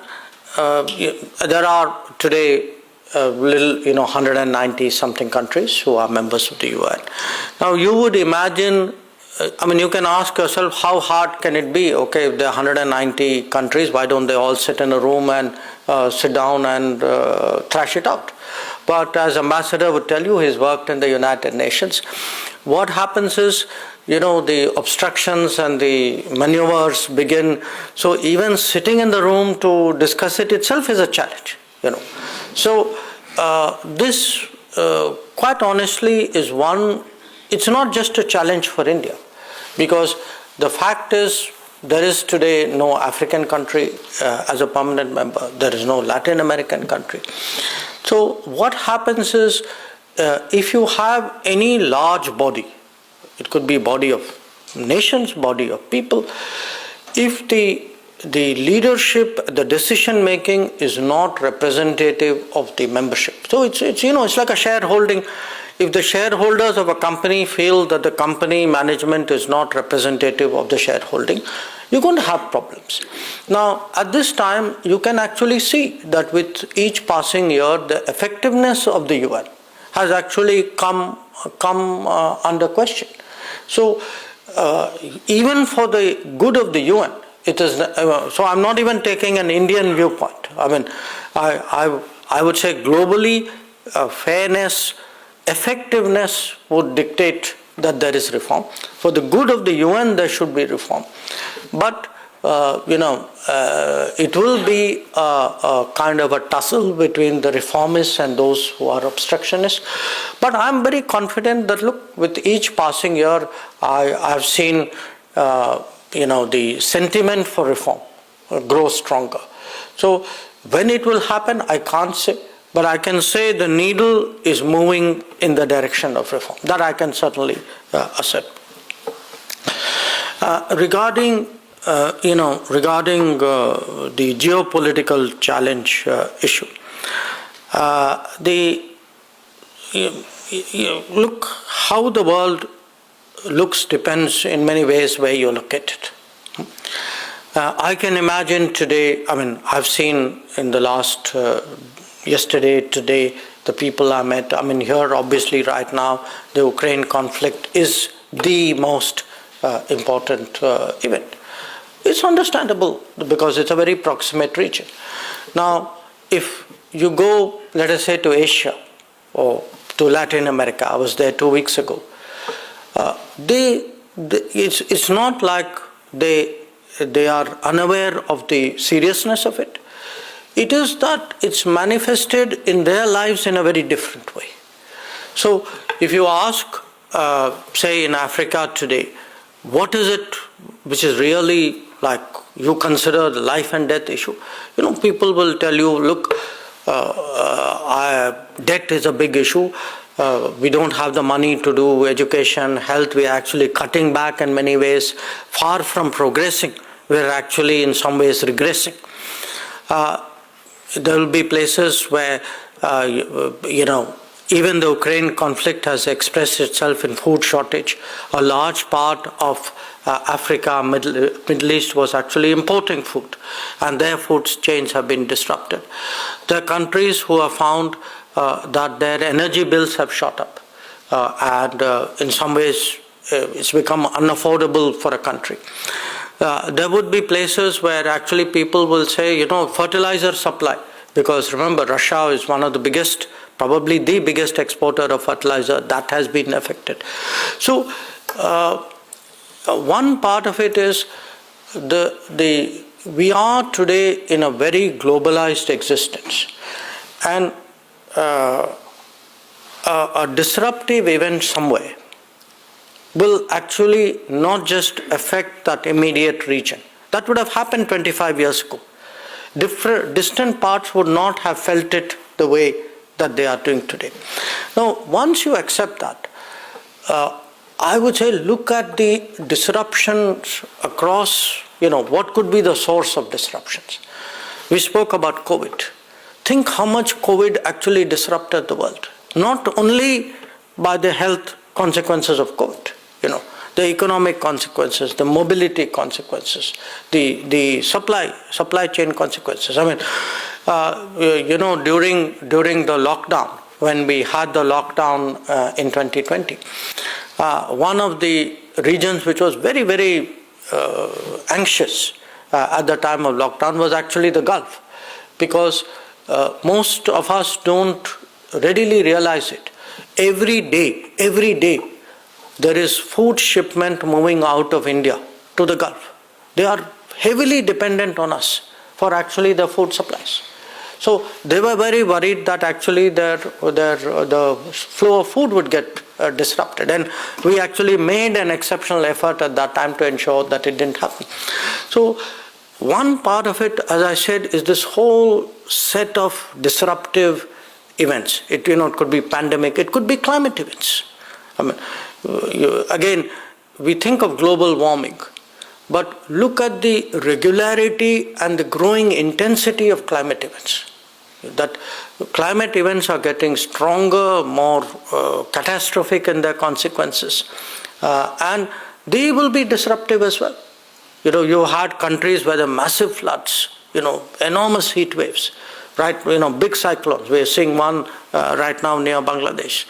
there are today 190 something countries who are members of the UN. Now you would imagine, you can ask yourself, how hard can it be? Okay, if there are 190 countries, why don't they all sit in a room and sit down and thrash it out? But as Ambassador would tell you, he's worked in the United Nations. What happens is, the obstructions and the maneuvers begin. So even sitting in the room to discuss it itself is a challenge, So this, quite honestly, is one, it's not just a challenge for India, because the fact is, there is today no African country as a permanent member. There is no Latin American country. So what happens is, if you have any large body, it could be body of nations, body of people, if the leadership, the decision making is not representative of the membership. So it's like a shareholding. If the shareholders of a company feel that the company management is not representative of the shareholding, you're going to have problems. Now, at this time, you can actually see that with each passing year, the effectiveness of the UN has actually come under question. So, even for the good of the UN, it is. So, I'm not even taking an Indian viewpoint. I mean, I would say globally, fairness, effectiveness would dictate that there is reform. For the good of the UN, there should be reform. But, it will be a kind of a tussle between the reformists and those who are obstructionists. But I'm very confident that, look, with each passing year, I've seen, the sentiment for reform grow stronger. So when it will happen, I can't say. But I can say the needle is moving in the direction of reform. That I can certainly accept. Regarding the geopolitical challenge issue, look how the world looks depends in many ways where you look at it. I can imagine today. I mean, I've seen in the last. Yesterday, today, the people I met, I mean, here obviously right now, the Ukraine conflict is the most important event. It's understandable because it's a very proximate region. Now, if you go, let us say, to Asia or to Latin America, I was there 2 weeks ago, it's not like they are unaware of the seriousness of it. It is that it's manifested in their lives in a very different way. So if you ask, say in Africa today, what is it which is really like you consider the life and death issue? People will tell you, look, debt is a big issue. We don't have the money to do education, health. We are actually cutting back in many ways. Far from progressing, we are actually in some ways regressing. There will be places where, even the Ukraine conflict has expressed itself in food shortage. A large part of Africa, Middle East was actually importing food, and their food chains have been disrupted. There are countries who have found that their energy bills have shot up, and in some ways it's become unaffordable for a country. There would be places where actually people will say, fertilizer supply, because remember, Russia is one of the biggest, probably the biggest exporter of fertilizer, that has been affected. So one part of it is we are today in a very globalized existence, and a disruptive event somewhere will actually not just affect that immediate region. That would have happened 25 years ago. Distant parts would not have felt it the way that they are doing today. Now, once you accept that, I would say look at the disruptions across, what could be the source of disruptions. We spoke about COVID. Think how much COVID actually disrupted the world. Not only by the health consequences of COVID, the economic consequences, the mobility consequences, the supply chain consequences. I mean, during the lockdown, when we had the lockdown in 2020, one of the regions which was very, very anxious at the time of lockdown was actually the Gulf, because most of us don't readily realize it. Every day, there is food shipment moving out of India to the Gulf. They are heavily dependent on us for actually the food supplies. So they were very worried that actually the flow of food would get disrupted. And we actually made an exceptional effort at that time to ensure that it didn't happen. So one part of it, as I said, is this whole set of disruptive events. It could be pandemic, it could be climate events. I mean, again, we think of global warming, but look at the regularity and the growing intensity of climate events. That climate events are getting stronger, more catastrophic in their consequences, and they will be disruptive as well. You had countries where there are massive floods, enormous heat waves, right? Big cyclones. We are seeing one right now near Bangladesh.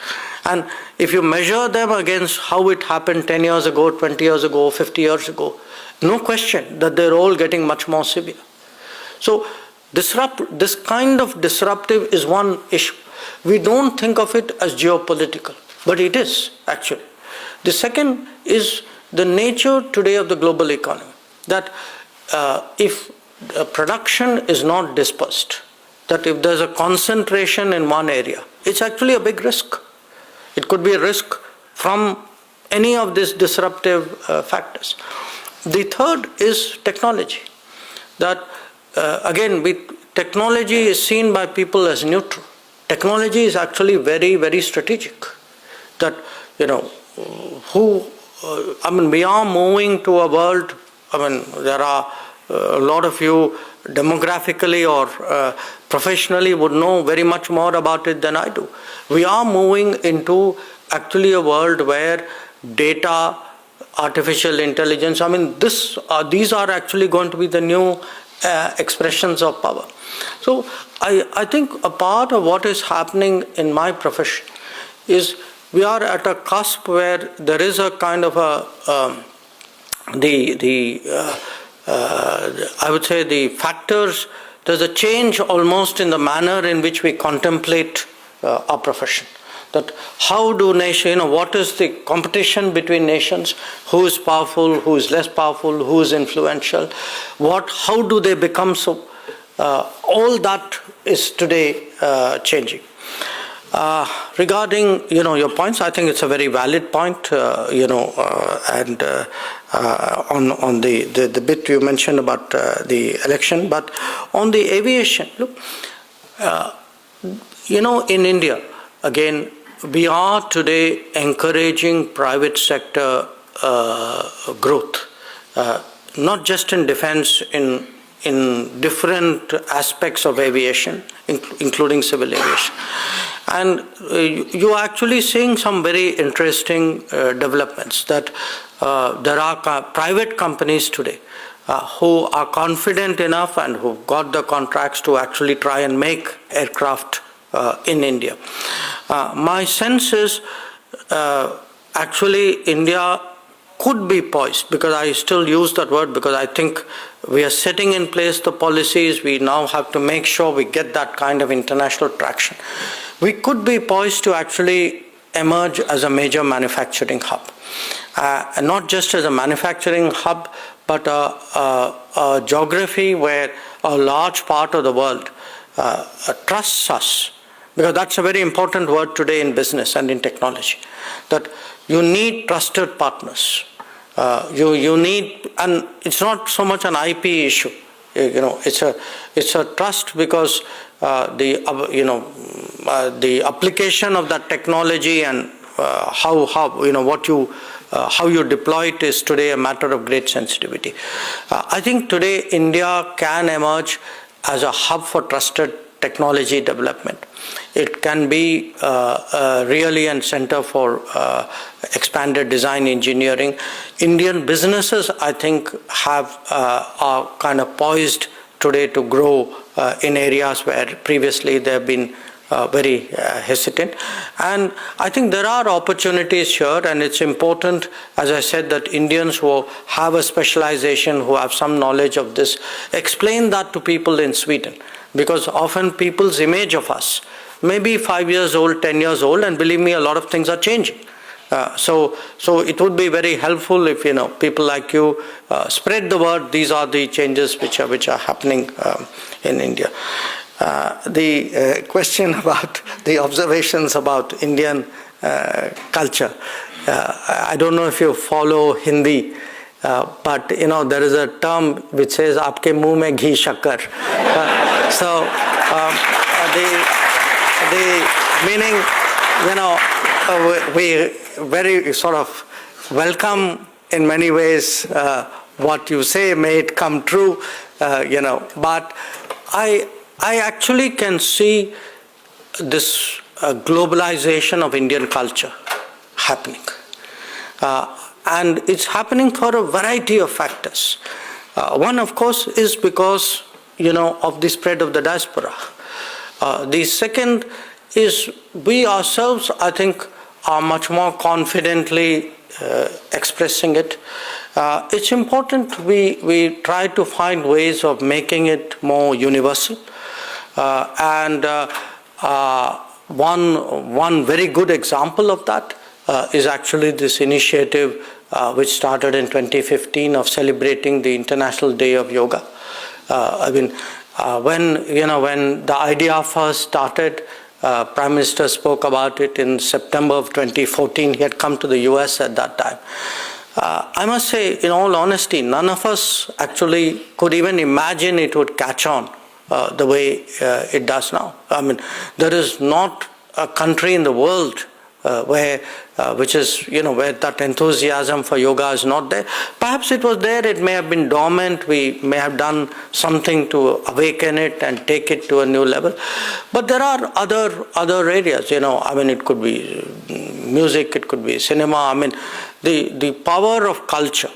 And if you measure them against how it happened 10 years ago, 20 years ago, 50 years ago, no question that they're all getting much more severe. So this kind of disruptive is one issue. We don't think of it as geopolitical, but it is actually. The second is the nature today of the global economy, that if production is not dispersed, that if there's a concentration in one area, it's actually a big risk. It could be a risk from any of these disruptive factors. The third is technology. That again, technology is seen by people as neutral. Technology is actually very, very strategic. That, we are moving to a world, there are a lot of you demographically or professionally would know very much more about it than I do. We are moving into actually a world where data, artificial intelligence, these are actually going to be the new expressions of power. So I think a part of what is happening in my profession is we are at a cusp where there is a kind of I would say the factors, there's a change almost in the manner in which we contemplate our profession. That how do nations, what is the competition between nations, who is powerful, who is less powerful, who is influential, how do they become so, all that is today changing. Regarding your points, I think it's a very valid point. And on the bit you mentioned about the election, but on the aviation, look, in India, again, we are today encouraging private sector growth, not just in defense, in different aspects of aviation, including civil aviation. And you are actually seeing some very interesting developments, that there are private companies today who are confident enough and who've got the contracts to actually try and make aircraft in India. My sense is actually India could be poised, because I still use that word because I think we are setting in place the policies. We now have to make sure we get that kind of international traction. We could be poised to actually emerge as a major manufacturing hub. And not just as a manufacturing hub, but a geography where a large part of the world trusts us. Because that's a very important word today in business and in technology. That you need trusted partners. You need, and it's not so much an IP issue. It's a trust, because the application of that technology and how you deploy it is today a matter of great sensitivity. I think today India can emerge as a hub for trusted technology development. It can be really a center for expanded design engineering. Indian businesses, I think, are kind of poised today to grow in areas where previously they have been very hesitant. And I think there are opportunities here, and it's important, as I said, that Indians who have a specialization, who have some knowledge of this, explain that to people in Sweden. Because often people's image of us may be 5 years old, 10 years old, and believe me, a lot of things are changing. So it would be very helpful if people like you spread the word. These are the changes which are happening in India. the question about the observations about Indian culture. I don't know if you follow Hindi, but there is a term which says "Aapke muh mein ghee shakkar." So the meaning, we very sort of welcome in many ways what you say, may it come true, but I actually can see this globalization of Indian culture happening. And it's happening for a variety of factors. One, of course, is because, of the spread of the diaspora. The second is we ourselves, I think, are much more confidently expressing it. It's important we try to find ways of making it more universal. And one very good example of that is actually this initiative which started in 2015 of celebrating the International Day of Yoga. When the idea first started, Prime Minister spoke about it in September of 2014. He had come to the US at that time. I must say, in all honesty, none of us actually could even imagine it would catch on the way it does now. There is not a country in the world where that enthusiasm for yoga is not there. Perhaps it was there, it may have been dormant, we may have done something to awaken it and take it to a new level. But there are other areas, it could be music, it could be cinema, the power of culture.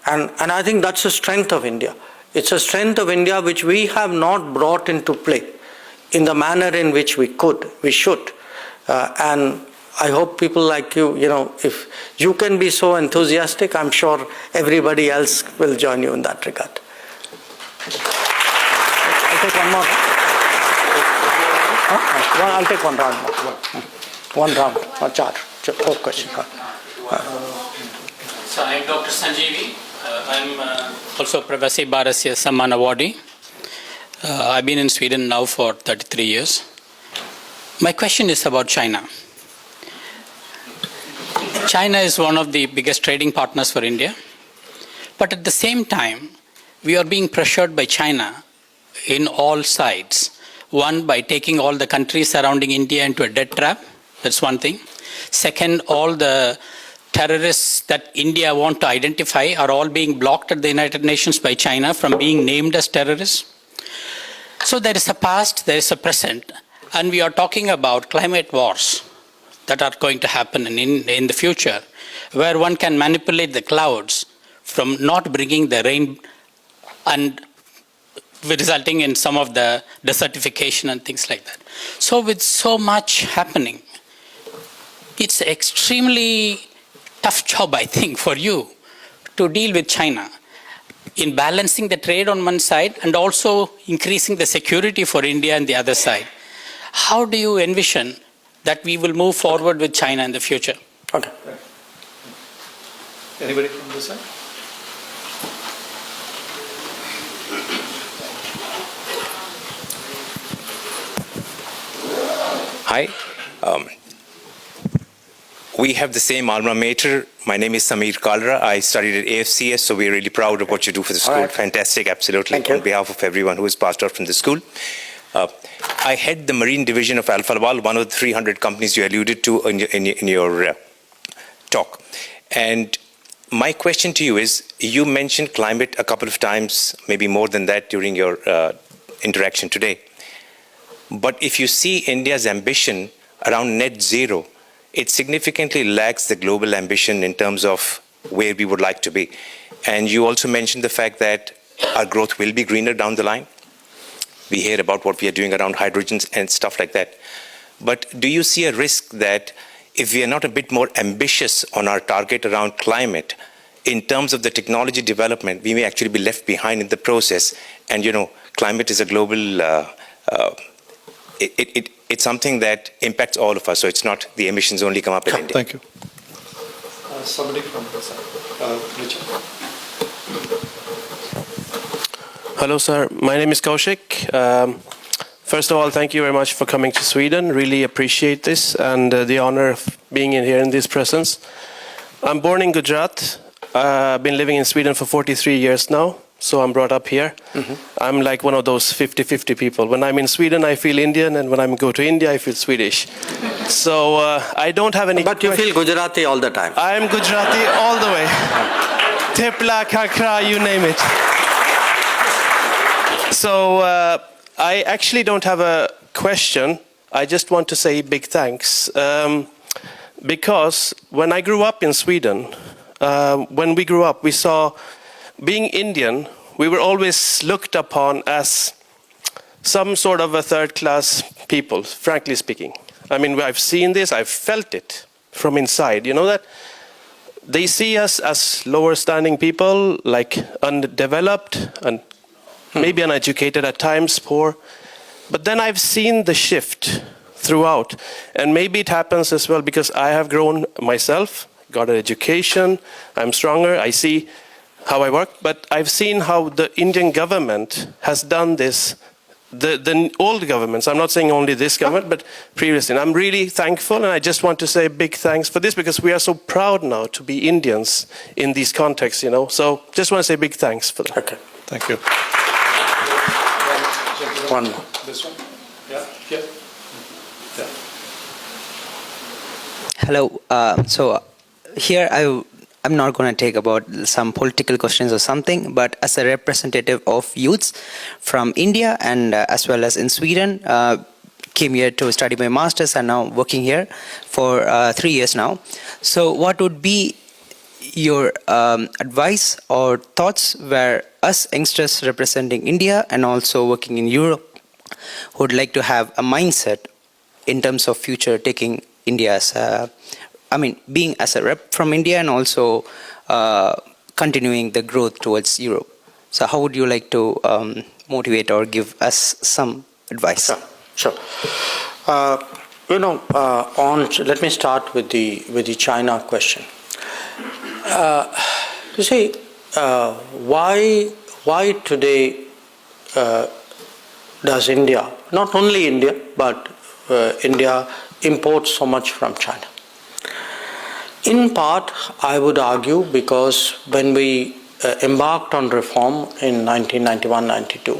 And I think that's the strength of India. It's a strength of India which we have not brought into play in the manner in which we should. And I hope people like you, if you can be so enthusiastic, I'm sure everybody else will join you in that regard. I'll take one more. I'll take one round more. One round, four questions. So I'm Dr. Sanjeevi. I'm also Pravasi Bharasya Samman Awardee. I've been in Sweden now for 33 years. My question is about China. China is one of the biggest trading partners for India. But at the same time, we are being pressured by China in all sides. One, by taking all the countries surrounding India into a debt trap. That's one thing. Second, all the terrorists that India want to identify are all being blocked at the United Nations by China from being named as terrorists. So there is a past, there is a present, and we are talking about climate wars that are going to happen in the future, where one can manipulate the clouds from not bringing the rain and resulting in some of the desertification and things like that. So with so much happening, it's an extremely tough job, I think, for you to deal with China in balancing the trade on one side and also increasing the security for India on the other side. How do you envision that we will move forward with China in the future? Okay. Anybody from this side? Hi. We have the same alma mater. My name is Samir Kalra. I studied at AFCS, so we're really proud of what you do for the school. Right. Fantastic, absolutely. Thank you. On behalf of everyone who is passed out from the school. I head the marine division of Alfa Laval, one of the 300 companies you alluded to in your talk. And my question to you is, you mentioned climate a couple of times, maybe more than that during your interaction today. But if you see India's ambition around net zero, it significantly lacks the global ambition in terms of where we would like to be. And you also mentioned the fact that our growth will be greener down the line. We hear about what we are doing around hydrogens and stuff like that. But do you see a risk that if we are not a bit more ambitious on our target around climate, in terms of the technology development, we may actually be left behind in the process? And climate is a global, it's something that impacts all of us. So it's not the emissions only come up in India. Thank you. Somebody from the side. Richard. Hello, sir. My name is Kaushik First of all, thank you very much for coming to Sweden. Really appreciate this and the honor of being in here in this presence. I'm born in Gujarat. I've been living in Sweden for 43 years now, so I'm brought up here. I'm like one of those 50-50 people. When I'm in Sweden, I feel Indian, and when I go to India, I feel Swedish. So I don't have any... But you feel Gujarati all the time. I'm Gujarati all the way. Thepla, khakra, you name it. So I actually don't have a question. I just want to say big thanks. Because when I grew up in Sweden, when we grew up, we saw being Indian, we were always looked upon as some sort of a third-class people, frankly speaking. I mean, I've seen this, I've felt it from inside. You know that? They see us as lower-standing people, like undeveloped and maybe uneducated at times, poor. But then I've seen the shift throughout. And maybe it happens as well because I have grown myself, got an education, I'm stronger, I see how I work. But I've seen how the Indian government has done this, the old governments, I'm not saying only this government, but previously. And I'm really thankful, and I just want to say big thanks for this because we are so proud now to be Indians in these contexts, you know. So just want to say big thanks for that. Okay. Thank you. One more. This one? Yeah. Yeah. Hello. So here I'm not going to take about some political questions or something, but as a representative of youths from India and as well as in Sweden, came here to study my master's and now working here for 3 years now. So what would be your advice or thoughts where us youngsters representing India and also working in Europe would like to have a mindset in terms of future taking India as a, being as a rep from India and also continuing the growth towards Europe. So how would you like to motivate or give us some advice? Sure. Let me start with the China question. You see, why today does India, not only India, but India imports so much from China? In part, I would argue because when we embarked on reform in 1991-92,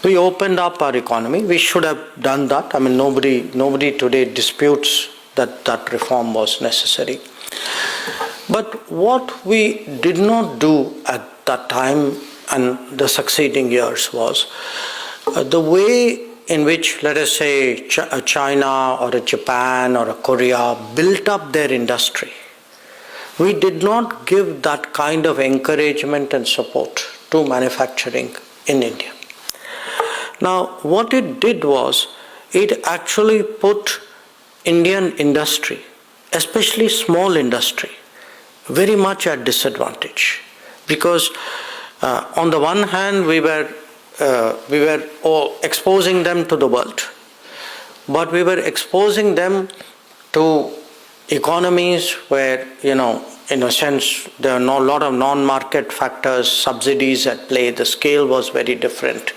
we opened up our economy. We should have done that. I mean, nobody today disputes that reform was necessary. But what we did not do at that time and the succeeding years was the way in which, let us say, China or a Japan or a Korea built up their industry. We did not give that kind of encouragement and support to manufacturing in India. Now, what it did was, it actually put Indian industry, especially small industry, very much at disadvantage. Because on the one hand, we were exposing them to the world, but we were exposing them to economies where, in a sense, there are a lot of non-market factors, subsidies at play. The scale was very different.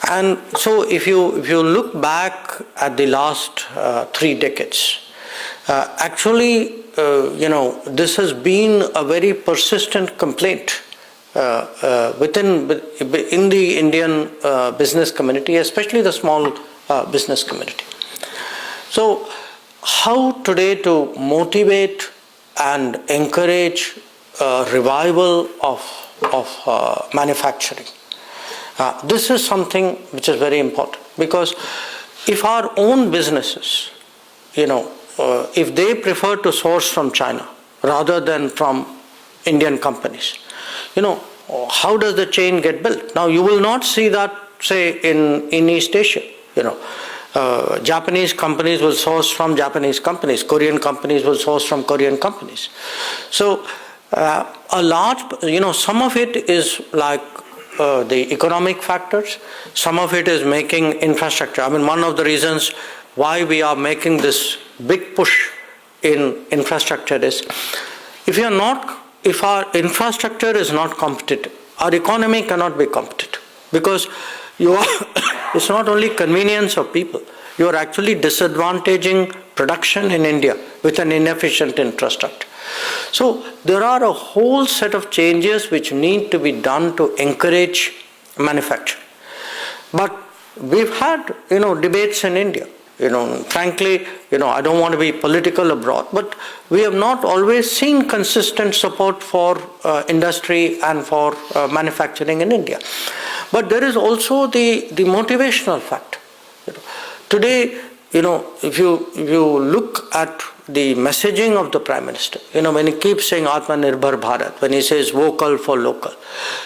And so if you look back at the last 3 decades, actually, this has been a very persistent complaint in the Indian business community, especially the small business community. So how today to motivate and encourage revival of manufacturing? This is something which is very important, because if our own businesses, if they prefer to source from China rather than from Indian companies, how does the chain get built? Now, you will not see that, say, in East Asia. Japanese companies will source from Japanese companies. Korean companies will source from Korean companies. So, a large, some of it is like the economic factors. Some of it is making infrastructure. I mean, one of the reasons why we are making this big push in infrastructure is, if our infrastructure is not competitive, our economy cannot be competitive, because you it's not only convenience of people. You are actually disadvantaging production in India with an inefficient infrastructure. So there are a whole set of changes which need to be done to encourage manufacturing. But we've had, debates in India. Frankly, I don't want to be political abroad, but we have not always seen consistent support for industry and for manufacturing in India. But there is also the motivational factor. Today, if you look at the messaging of the Prime Minister, when he keeps saying Atmanirbhar Bharat, when he says vocal for local,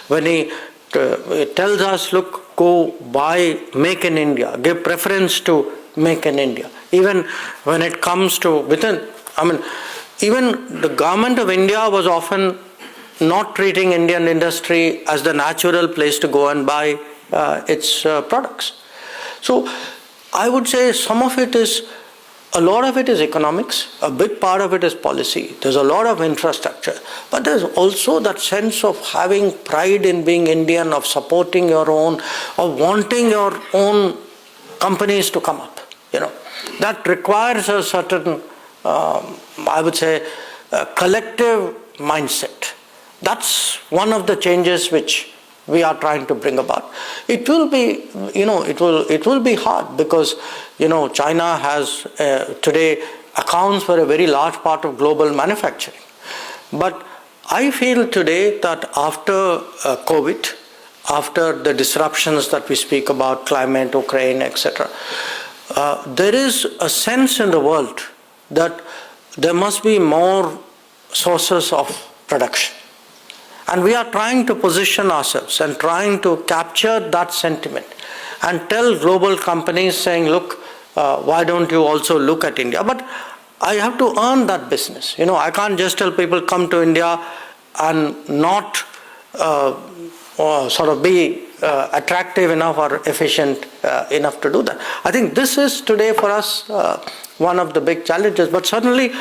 when he tells us, look, go buy, make in India, give preference to make in India. Even when it comes to even the government of India was often not treating Indian industry as the natural place to go and buy its products. So I would say a lot of it is economics, a big part of it is policy, there's a lot of infrastructure, but there's also that sense of having pride in being Indian, of supporting your own, of wanting your own companies to come up. That requires a certain, I would say, collective mindset. That's one of the changes which we are trying to bring about. It will be, it will be hard because, China has today accounts for a very large part of global manufacturing. But I feel today that after COVID, after the disruptions that we speak about, climate, Ukraine, etc., there is a sense in the world that there must be more sources of production. And we are trying to position ourselves and trying to capture that sentiment and tell global companies saying, look, why don't you also look at India? But I have to earn that business. I can't just tell people come to India and not sort of be attractive enough or efficient enough to do that. I think this is today for us one of the big challenges, but certainly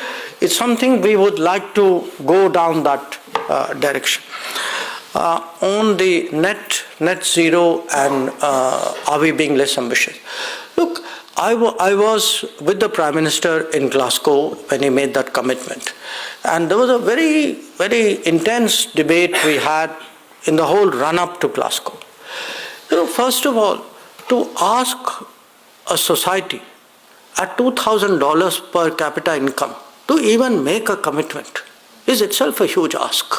it's something we would like to go down that direction. On the net zero and are we being less ambitious? Look, I was with the Prime Minister in Glasgow when he made that commitment. And there was a very, very intense debate we had in the whole run-up to Glasgow. First of all, to ask a society at $2,000 per capita income to even make a commitment is itself a huge ask.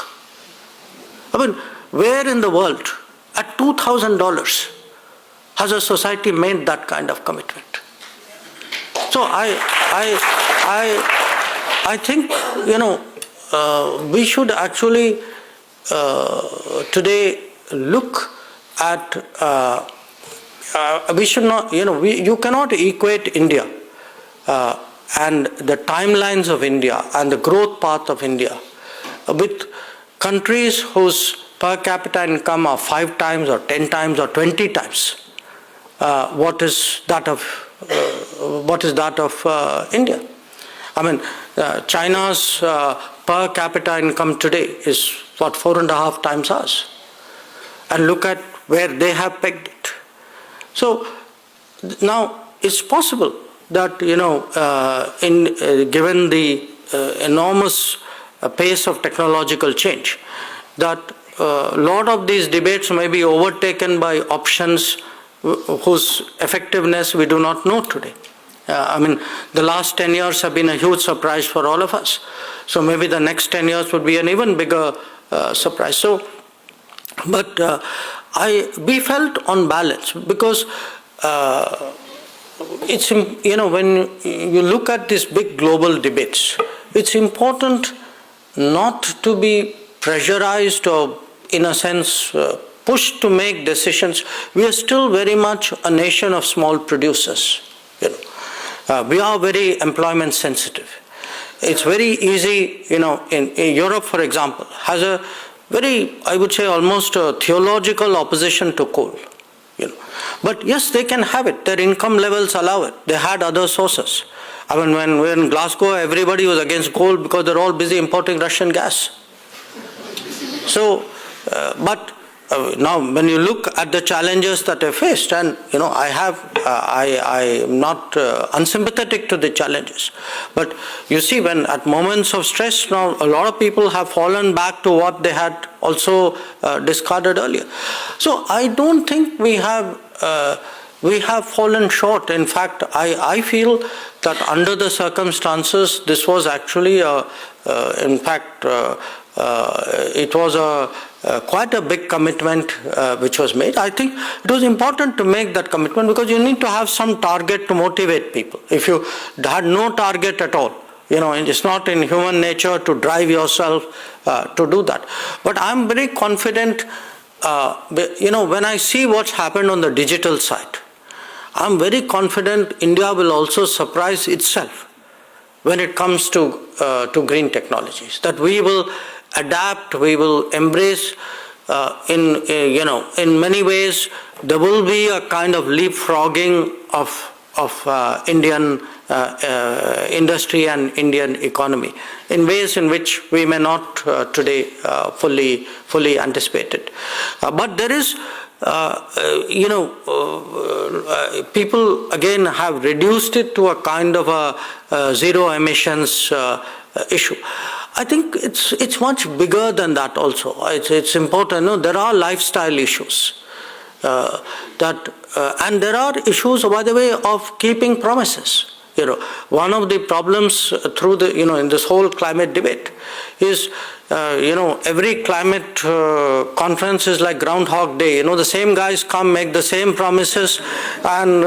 Where in the world at $2,000 has a society made that kind of commitment? So I think, we should actually today look at, we should not, you cannot equate India and the timelines of India and the growth path of India with countries whose per capita income are 5 times or 10 times or 20 times what is that of India. China's per capita income today is 4.5 times ours. And look at where they have pegged it. So now it's possible that, given the enormous pace of technological change, that a lot of these debates may be overtaken by options whose effectiveness we do not know today. The last 10 years have been a huge surprise for all of us. So maybe the next 10 years would be an even bigger surprise. So, but we felt on balance because it's, when you look at these big global debates, it's important not to be pressurized or, in a sense, pushed to make decisions. We are still very much a nation of small producers. We are very employment sensitive. It's very easy, in Europe, for example, has a very, I would say, almost a theological opposition to coal. But yes, they can have it. Their income levels allow it. They had other sources. When we were in Glasgow, everybody was against coal because they're all busy importing Russian gas. So, but now, when you look at the challenges that I faced, and I am not unsympathetic to the challenges, but you see, when at moments of stress, now a lot of people have fallen back to what they had also discarded earlier. So I don't think we have fallen short. In fact, I feel that under the circumstances, this was actually it was quite a big commitment which was made. I think it was important to make that commitment because you need to have some target to motivate people. If you had no target at all, it's not in human nature to drive yourself to do that. But I'm very confident, when I see what's happened on the digital side, I'm very confident India will also surprise itself when it comes to green technologies, that we will adapt, we will embrace. In many ways, there will be a kind of leapfrogging of Indian industry and Indian economy in ways in which we may not today fully anticipate it. But there is, people again have reduced it to a kind of a zero emissions issue. I think it's much bigger than that also. It's important. There are lifestyle issues and there are issues, by the way, of keeping promises. One of the problems through in this whole climate debate is, every climate conference is like Groundhog Day. The same guys come, make the same promises, and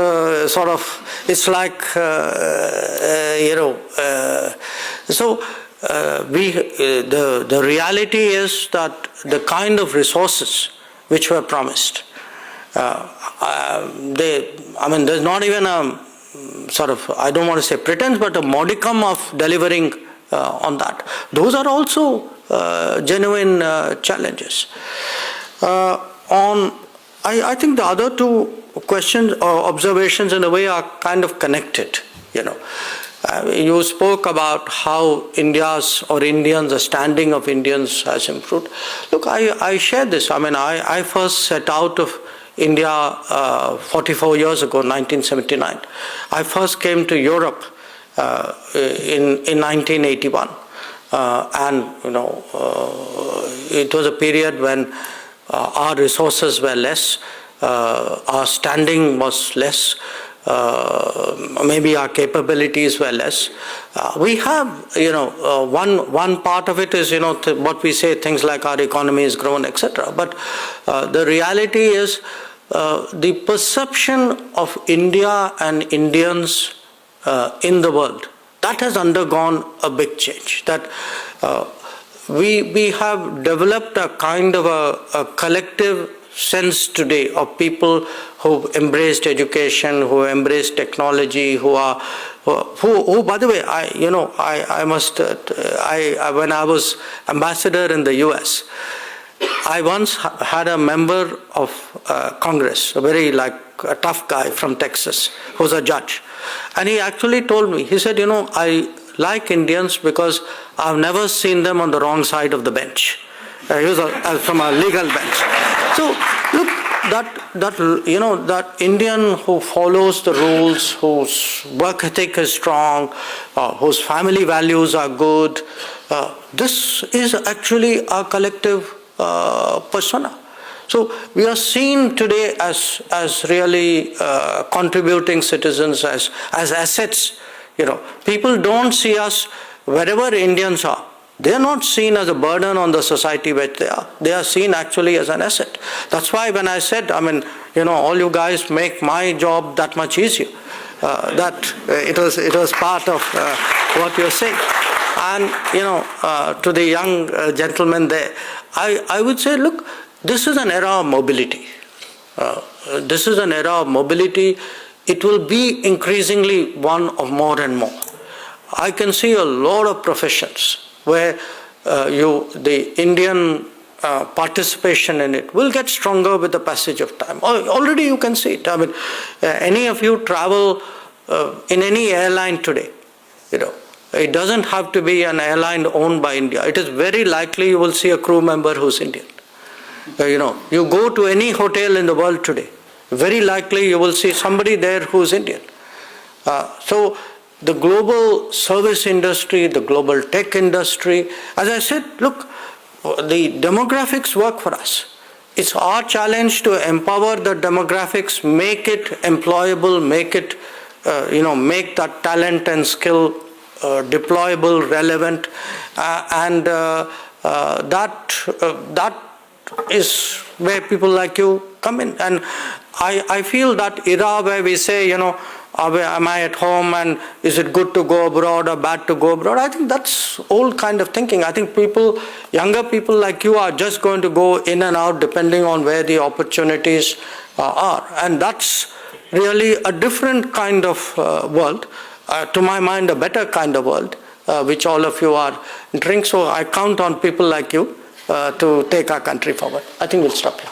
it's like, so the reality is that the kind of resources which were promised, there's not even a I don't want to say pretense, but a modicum of delivering on that. Those are also genuine challenges. I think the other two questions or observations in a way are kind of connected. You spoke about how the standing of Indians has improved. Look, I share this. I first set out of India 44 years ago, 1979. I first came to Europe in 1981. It was a period when our resources were less, our standing was less, maybe our capabilities were less. We have, one part of it is, what we say, things like our economy has grown, etc. But the reality is the perception of India and Indians in the world, that has undergone a big change. That we have developed a kind of a collective sense today of people who embraced education, who embraced technology, who by the way, when I was ambassador in the US, I once had a member of Congress, a very a tough guy from Texas, who's a judge. And he actually told me, he said, I like Indians because I've never seen them on the wrong side of the bench. He was from a legal bench. So look, that Indian who follows the rules, whose work ethic is strong, whose family values are good, this is actually our collective persona. So we are seen today as really contributing citizens, as assets. People don't see us, wherever Indians are, they are not seen as a burden on the society which they are. They are seen actually as an asset. That's why when I said, all you guys make my job that much easier. That it was part of what you're saying. And to the young gentleman there, I would say, look, this is an era of mobility. This is an era of mobility. It will be increasingly one of more and more. I can see a lot of professions where the Indian participation in it will get stronger with the passage of time. Already you can see it. Any of you travel in any airline today, it doesn't have to be an airline owned by India. It is very likely you will see a crew member who's Indian. You go to any hotel in the world today, very likely you will see somebody there who's Indian. So the global service industry, the global tech industry, as I said, look, the demographics work for us. It's our challenge to empower the demographics, make it employable, make it, make that talent and skill deployable, relevant, and that is where people like you come in. And I feel that era where we say, am I at home and is it good to go abroad or bad to go abroad? I think that's old kind of thinking. I think younger people like you are just going to go in and out depending on where the opportunities are. And that's really a different kind of world, to my mind a better kind of world, which all of you are entering. So I count on people like you to take our country forward. I think we'll stop here.